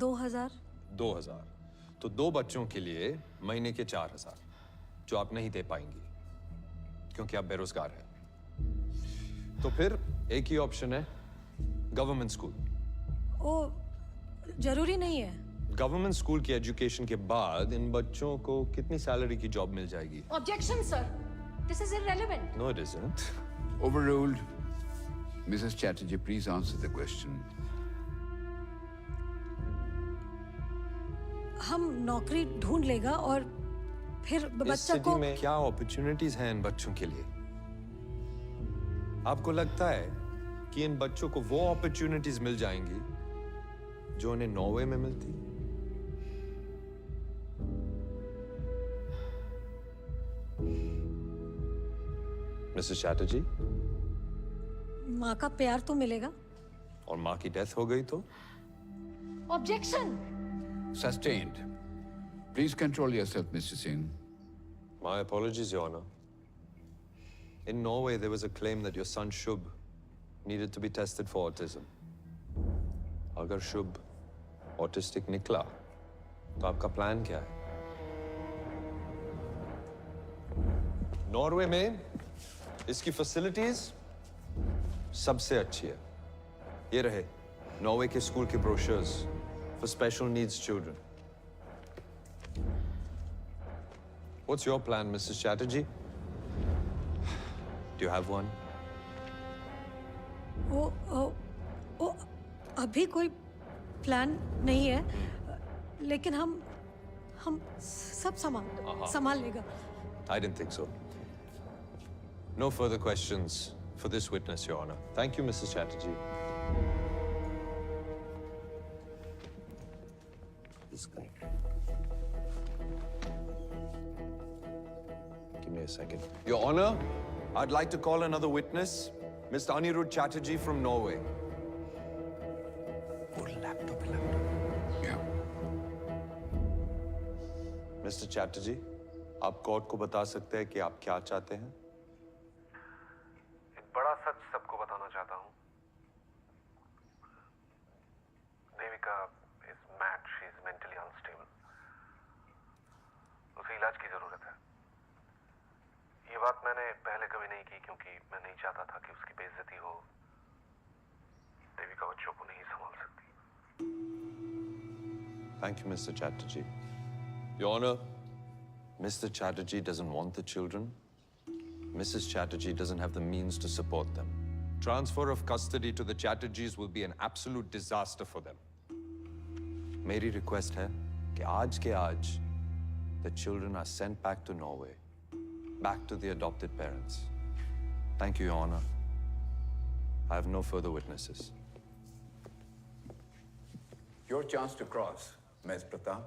S1: 2000।
S16: 2000। तो 2 बच्चों के लिए महीने के 4000, जो आप नहीं दे पाएंगी क्योंकि आप बेरोजगार हैं। तो फिर एक ही ऑप्शन है, गवर्नमेंट स्कूल।
S1: जरूरी नहीं है।
S16: गवर्नमेंट स्कूल की एजुकेशन के बाद इन बच्चों को कितनी सैलरी की जॉब मिल जाएगी?
S1: Objection, sir. This is irrelevant.
S16: No, it isn't.
S21: Overruled. Mrs. Chatterjee, please answer the question.
S1: हम नौकरी ढूंढ लेगा और फिर
S16: इस
S1: बच्चा
S16: सिटी
S1: को
S16: में क्या अपॉर्चुनिटीज हैं इन बच्चों के लिए? आपको लगता है कि इन बच्चों को वो अपॉर्चुनिटीज मिल जाएंगी जो उन्हें नॉर्वे में मिलती? मिसेस चैटर्जी,
S1: माँ का प्यार तो मिलेगा।
S16: और माँ की डेथ हो गई तो?
S1: Objection.
S21: Sustained. Please control yourself, Mr. Singh.
S16: My apologies, Your Honor. In Norway, there was a claim that your son Shubh needed to be tested for autism. अगर शुभ ऑटिस्टिक निकला तो आपका प्लान क्या है? नॉर्वे में इसकी फैसिलिटीज सबसे अच्छी है। ये रहे नॉर्वे के स्कूल के brochures for special needs children. What's your plan, Mrs. Chatterjee? Do you have one?
S1: वो अभी कोई प्लान नहीं है, लेकिन हम सब संभाल लेगा।
S16: I didn't think so. No further questions for this witness, Your Honor. Thank you, Mrs. Chatterjee. This guy. Give me a second. Your Honor, I'd like to call another witness, Mr. Anirudh Chatterjee from Norway. Mr. Chatterjee, आप court को बता सकते हैं कि आप क्या चाहते हैं?
S6: एक बड़ा सच सबको बताना चाहता हूँ। Devika is mad, she is mentally unstable. उसे इलाज की जरूरत है। ये बात मैंने पहले कभी नहीं की क्योंकि मैं नहीं चाहता था कि उसकी बेइज्जती हो। देविका बच्चों को नहीं संभाल सकती।
S16: Thank you, Mr. Chatterjee. Your Honor, Mr. Chatterjee doesn't want the children. Mrs. Chatterjee doesn't have the means to support them. Transfer of custody to the Chatterjees will be an absolute disaster for them. मेरी request है कि आज के आज the children are sent back to Norway, back to the adopted parents. Thank you, Your Honor. I have no further witnesses.
S21: Your chance to cross, Ms. Pratap.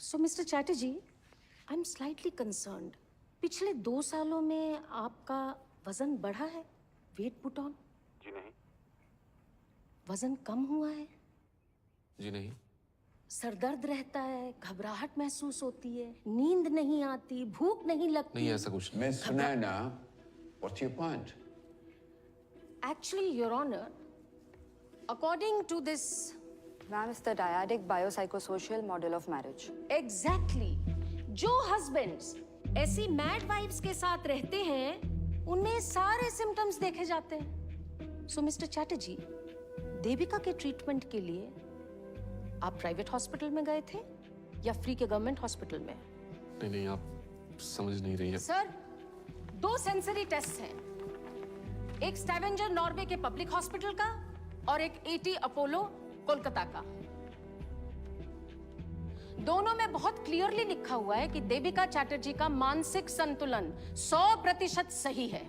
S1: So, Mr. Chatterjee, I'm slightly concerned. पिछले 2 सालों में आपका वजन बढ़ा है? Weight put on?
S6: जी नहीं।
S1: वजन कम हुआ है?
S6: जी नहीं।
S1: सर दर्द रहता है, घबराहट महसूस होती है, नींद नहीं आती, भूख नहीं लगती।
S21: नहीं ऐसा कुछ नहीं। Miss Sunaina, what's your point?
S1: Actually, Your Honor, according to this
S4: Ma'am, it's the dyadic biopsychosocial model of marriage.
S1: Exactly. जो husbands ऐसी mad wives के साथ रहते हैं, उनमें सारे symptoms देखे जाते हैं। So, Mr. Chatterjee, देविका के treatment के लिए आप private hospital में गए थे या free के government hospital में?
S6: नहीं, आप समझ नहीं रही हैं।
S1: Sir, 2 sensory tests हैं। एक Stavanger नॉर्वे के public hospital का और एक AT अपोलो कोलकाता का। दोनों में बहुत क्लियरली लिखा हुआ है कि देविका चैटर्जी का मानसिक संतुलन 100% सही है।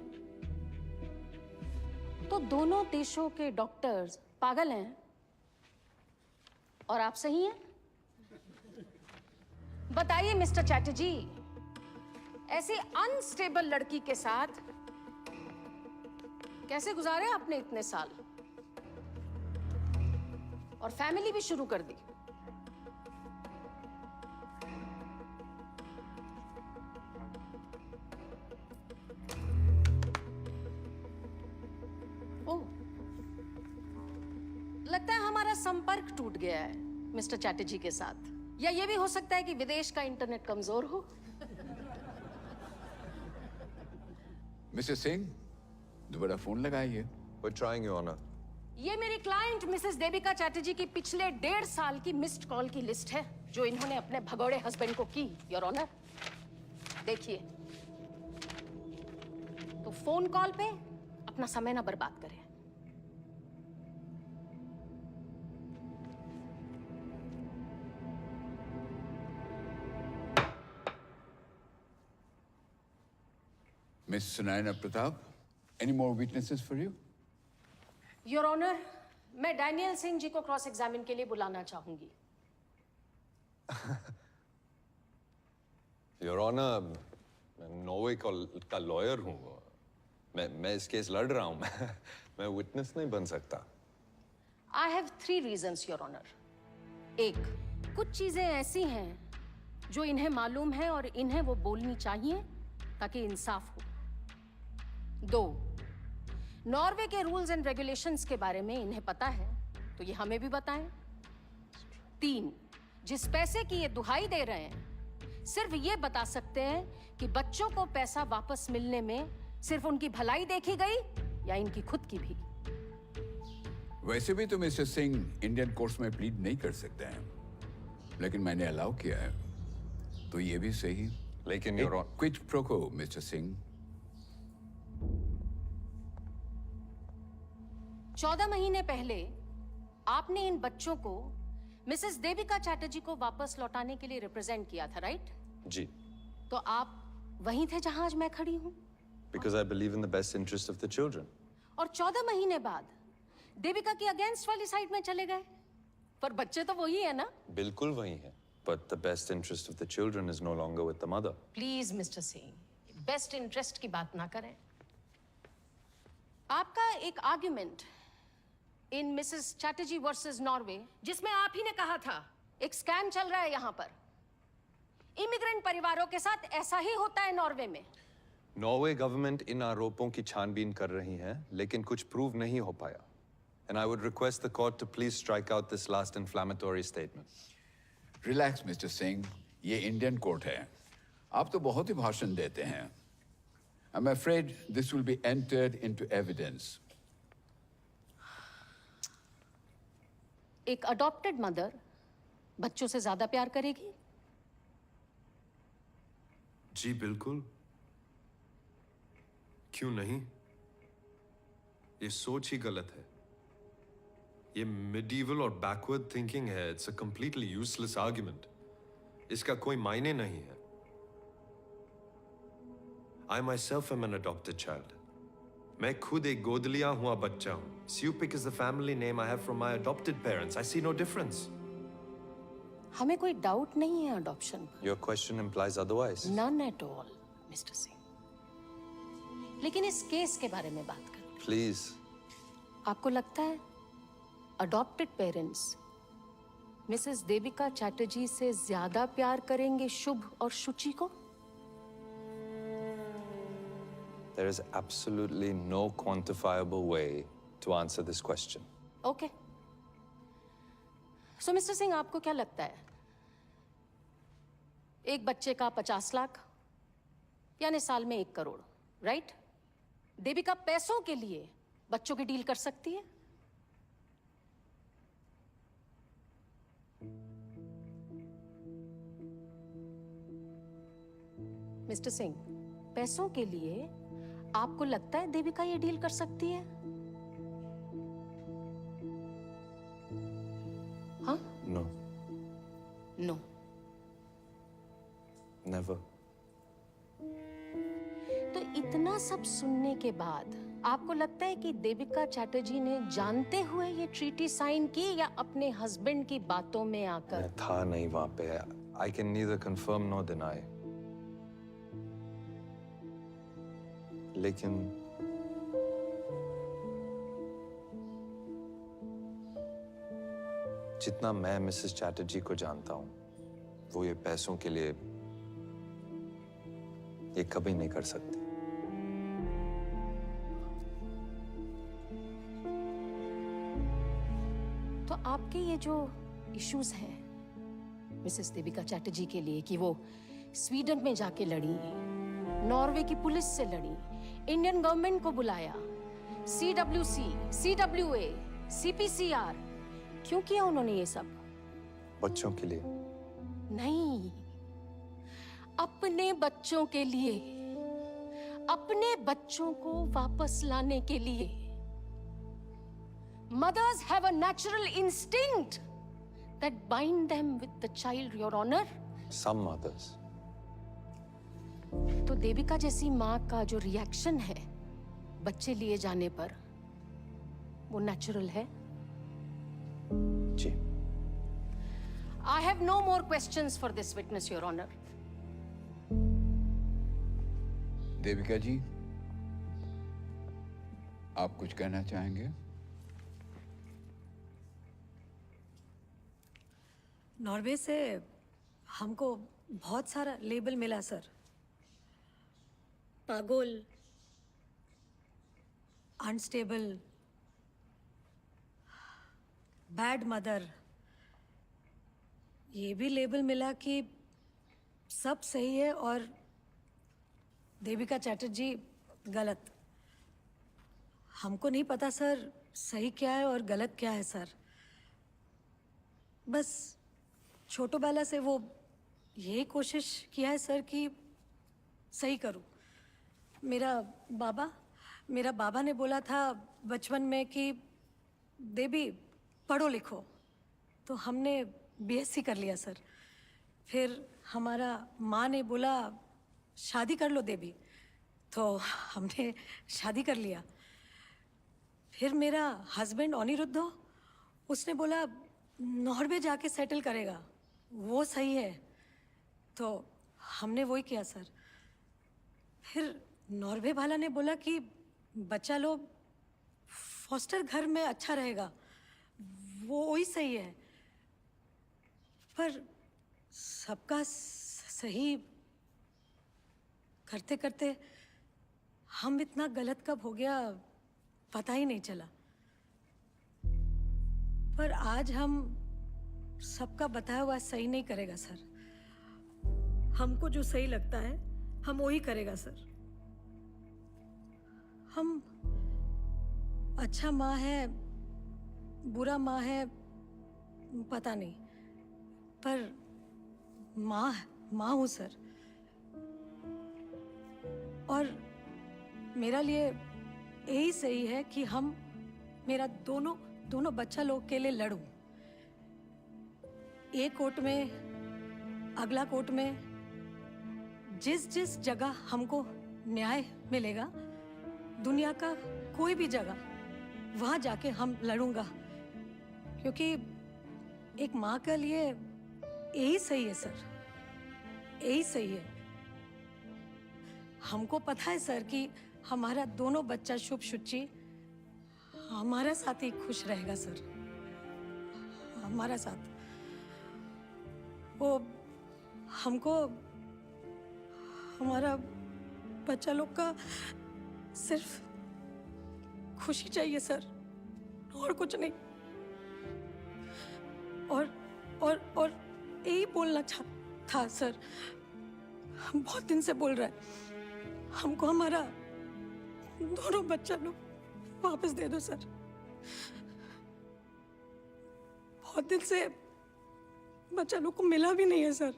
S1: तो दोनों देशों के डॉक्टर्स पागल हैं और आप सही हैं? बताइए मिस्टर चैटर्जी, ऐसी अनस्टेबल लड़की के साथ कैसे गुजारे आपने इतने साल और फैमिली भी शुरू कर दी? ओह, लगता है हमारा संपर्क टूट गया है मिस्टर चैटर्जी के साथ, या ये भी हो सकता है कि विदेश का इंटरनेट कमजोर हो।
S21: मिसेस सिंह, दोबारा फोन लगाइए।
S16: We're trying, Your Honor.
S1: ये मेरी क्लाइंट मिसेस देविका चैटर्जी की पिछले 1.5 साल की मिस्ड कॉल की लिस्ट है जो इन्होंने अपने भगोड़े हस्बैंड को की, योर ऑनर। देखिए, तो फोन कॉल पे अपना समय ना बर्बाद करें।
S21: Miss Sunaina Pratap, any more witnesses for you?
S1: Your honour, मैं डैनियल सिंह जी को क्रॉस एग्जामिन के लिए बुलाना चाहूंगी।
S16: Your Honor, मैं नॉर्वे का लॉयर हूँ। मैं इस केस लड़ रहा हूँ। मैं विटनेस नहीं बन सकता।
S5: I have 3 reasons, Your Honor. 1, कुछ चीजें ऐसी हैं जो इन्हें मालूम है और इन्हें वो बोलनी चाहिए ताकि इंसाफ हो। 2, नॉर्वे के रूल्स एंड रेगुलेशंस के बारे में इन्हें पता है तो ये हमें भी बताएं। 3, जिस पैसे की ये दुहाई दे रहे हैं सिर्फ ये बता सकते हैं कि बच्चों को पैसा वापस मिलने में सिर्फ उनकी भलाई देखी गई या इनकी खुद की भी।
S21: वैसे भी तो मिस्टर सिंह इंडियन कोर्ट्स में प्लीड नहीं कर सकते हैं, लेकिन मैंने अलाउ किया है तो ये भी सही।
S16: लेकिन
S21: क्विट प्रो मिस्टर सिंह।
S5: 14 महीने पहले आपने इन बच्चों को मिसेस देविका चैटर्जी को वापस लौटाने के लिए रिप्रेजेंट किया था, राइट?
S16: जी।
S5: तो आप वहीं थे जहां आज मैं खड़ी हूं।
S16: Because I believe in the best interest of the children.
S5: और 14 महीने बाद देविका की अगेंस्ट वाली साइड में चले गए, पर बच्चे तो वही है ना?
S16: बिल्कुल वही है। But the best interest of the children is no longer with the mother.
S5: Please mister Singh, best interest की बात ना करें। आपका एक argument in Mrs Chatterjee versus Norway, जिसमें आप ही ने कहा था एक स्कैम चल रहा है यहाँ पर, इमिग्रेंट परिवारों के साथ ऐसा ही होता है नॉर्वे में।
S16: नॉर्वे गवर्नमेंट इन आरोपों की छानबीन कर रही है, लेकिन कुछ प्रूव नहीं हो पाया। And I would request the court to please strike out this last inflammatory statement.
S21: Relax mister Singh, ये इंडियन कोर्ट है। आप तो बहुत ही भाषण देते हैं। I'm afraid this will be entered into evidence.
S5: एक अडॉप्टेड मदर बच्चों से ज्यादा प्यार करेगी?
S6: जी बिल्कुल, क्यों नहीं? ये सोच ही गलत है। ये मिडीवल और बैकवर्ड थिंकिंग है। It's a completely useless argument. इसका कोई मायने नहीं है। I myself am an adopted child. मैं खुद एक गोद लिया हुआ बच्चा हूं। Supik is the family name I have from my adopted parents. I see no difference.
S5: हमें कोई डाउट नहीं है अडॉप्शन पर।
S16: Your question implies otherwise.
S5: None at all, mister Singh. लेकिन इस केस के बारे में बात करें।
S16: Please.
S5: आपको लगता है adopted parents Mrs Devika Chatterjee से ज्यादा प्यार करेंगे शुभ और शुचि को?
S16: There is absolutely no quantifiable way to answer this question.
S5: Okay. So, mister Singh, आपको क्या लगता है? एक बच्चे का 50 लाख यानी साल में 1 करोड़, राइट? देविका पैसों के लिए बच्चों की डील कर सकती है? मिस्टर सिंह, पैसों के लिए आपको लगता है देविका ये डील कर सकती है? हाँ?
S16: No.
S5: No.
S16: Never.
S5: तो इतना सब सुनने के बाद आपको लगता है कि देविका चैटर्जी ने जानते हुए ये ट्रीटी साइन की या अपने हस्बैंड की बातों में आकर?
S16: मैं था नहीं वहां पे। I can neither confirm nor deny. लेकिन जितना मैं मिसेस चैटर्जी को जानता हूं, वो ये पैसों के लिए ये कभी नहीं कर सकती।
S5: तो आपके ये जो इश्यूज हैं मिसेस देविका चैटर्जी के लिए कि वो स्वीडन में जाके लड़ी, नॉर्वे की पुलिस से लड़ी, इंडियन गवर्नमेंट को बुलाया, CWC, CWA, CPCR, क्यों किया उन्होंने ये सब?
S16: बच्चों के लिए
S5: नहीं, अपने बच्चों के लिए, अपने बच्चों को वापस लाने के लिए। Mothers have a natural instinct that bind them with the child, Your Honor.
S16: Some mothers.
S5: तो देविका जैसी माँ का जो रिएक्शन है बच्चे लिए जाने पर, वो नेचुरल है?
S16: जी।
S5: I have no more questions for this witness, Your Honor.
S21: Devika जी, आप कुछ कहना चाहेंगे?
S1: नॉर्वे से हमको बहुत सारा लेबल मिला सर। पागल, अनस्टेबल, बैड मदर, ये भी लेबल मिला कि सब सही है और देविका चैटर्जी गलत। हमको नहीं पता सर सही क्या है और गलत क्या है सर। बस छोटो बेला से वो यही कोशिश किया है सर कि सही करूं। मेरा बाबा ने बोला था बचपन में कि देवी पढ़ो लिखो, तो हमने बीएससी कर लिया सर। फिर हमारा माँ ने बोला शादी कर लो देवी, तो हमने शादी कर लिया। फिर मेरा हस्बैंड अनिरुद्ध, उसने बोला नॉर्वे जाके सेटल करेगा, वो सही है, तो हमने वही किया सर। फिर नॉर्वे वाला ने बोला कि बच्चा लोग फॉस्टर घर में अच्छा रहेगा, वो वही सही है। पर सबका सही करते करते हम इतना गलत कब हो गया पता ही नहीं चला। पर आज हम सबका बताया हुआ सही नहीं करेगा सर। हमको जो सही लगता है हम वही करेगा सर। हम अच्छा माँ है बुरा माँ है पता नहीं, पर माँ हूँ सर। और मेरा लिए यही सही है कि हम मेरा दोनों बच्चा लोग के लिए लड़ूं। एक कोर्ट में अगला कोर्ट में, जिस जगह हमको न्याय मिलेगा दुनिया का कोई भी जगह, वहां जाके हम लड़ूंगा, क्योंकि एक माँ के लिए यही सही है सर, यही सही है। हमको पता है सर कि हमारा दोनों बच्चा शुभ शुचि हमारा साथ ही खुश रहेगा सर, हमारा साथ। वो हमको हमारा बच्चा लोग का सिर्फ खुशी चाहिए सर, और कुछ नहीं। और यही बोलना था सर, हम बहुत दिन से बोल रहे हैं, हमको हमारा दोनों बच्चा लोग वापस दे दो सर। बहुत दिन से बच्चा लोग को मिला भी नहीं है sir.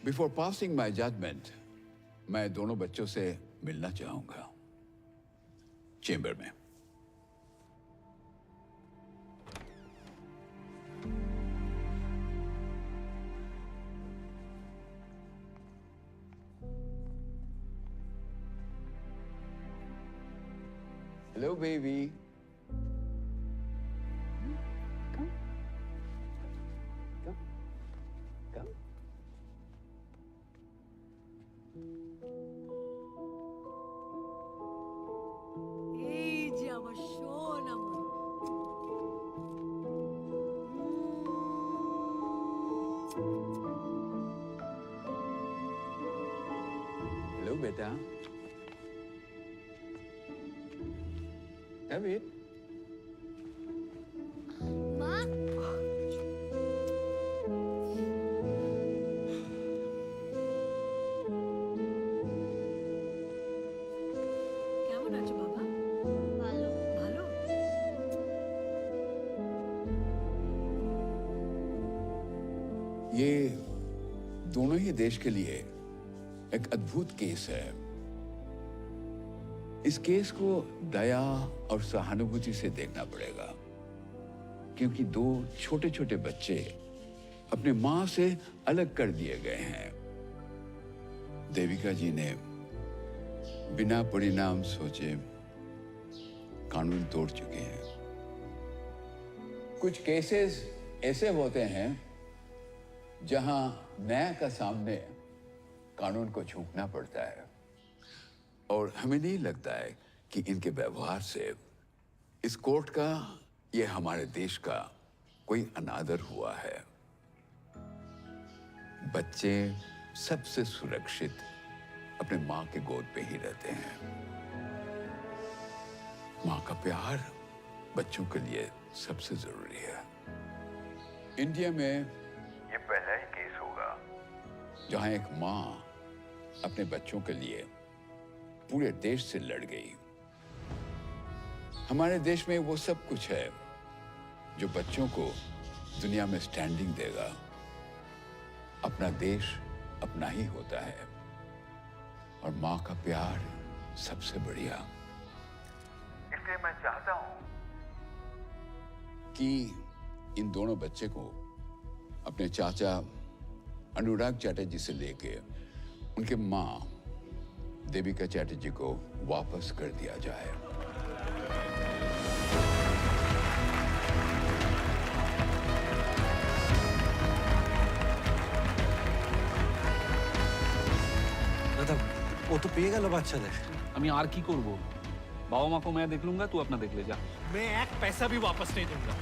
S21: Before passing my judgement, मैं दोनों बच्चों से मिलना चाहूंगा चेंबर में। Hello baby. हेलो बेटा। डेविड।
S12: माँ।
S1: কেমন আছো বাবা? ভালো। ভালো?
S21: ये दोनों ही देश के लिए एक अद्भुत केस है। इस केस को दया और सहानुभूति से देखना पड़ेगा, क्योंकि दो छोटे छोटे बच्चे अपने मां से अलग कर दिए गए हैं। देविका जी ने बिना परिणाम सोचे कानून तोड़ चुके हैं। कुछ केसेस ऐसे होते हैं जहां न्याय का सामने कानून को झुकना पड़ता है, और हमें नहीं लगता है कि इनके व्यवहार से इस कोर्ट का, ये हमारे देश का कोई अनादर हुआ है। बच्चे सबसे सुरक्षित अपने मां के गोद पे ही रहते हैं। मां का प्यार बच्चों के लिए सबसे जरूरी है। इंडिया में ये पहला ही केस होगा जहां एक मां अपने बच्चों के लिए पूरे देश से लड़ गई। हमारे देश में वो सब कुछ है जो बच्चों को दुनिया में स्टैंडिंग देगा। अपना देश अपना ही होता है, और मां का प्यार सबसे बढ़िया। इसलिए मैं चाहता हूं कि इन दोनों बच्चे को अपने चाचा अनुराग चैटर्जी से लेके उनके मां देविका चैटर्जी को वापस कर दिया जाए।
S18: দাদা ও তো পেয়ে গেল বাচ্চাদের।
S8: আমি আর কি করব? বাবা মা को मैं देख लूंगा, तू अपना देख ले जा।
S18: मैं एक पैसा भी वापस नहीं दूंगा।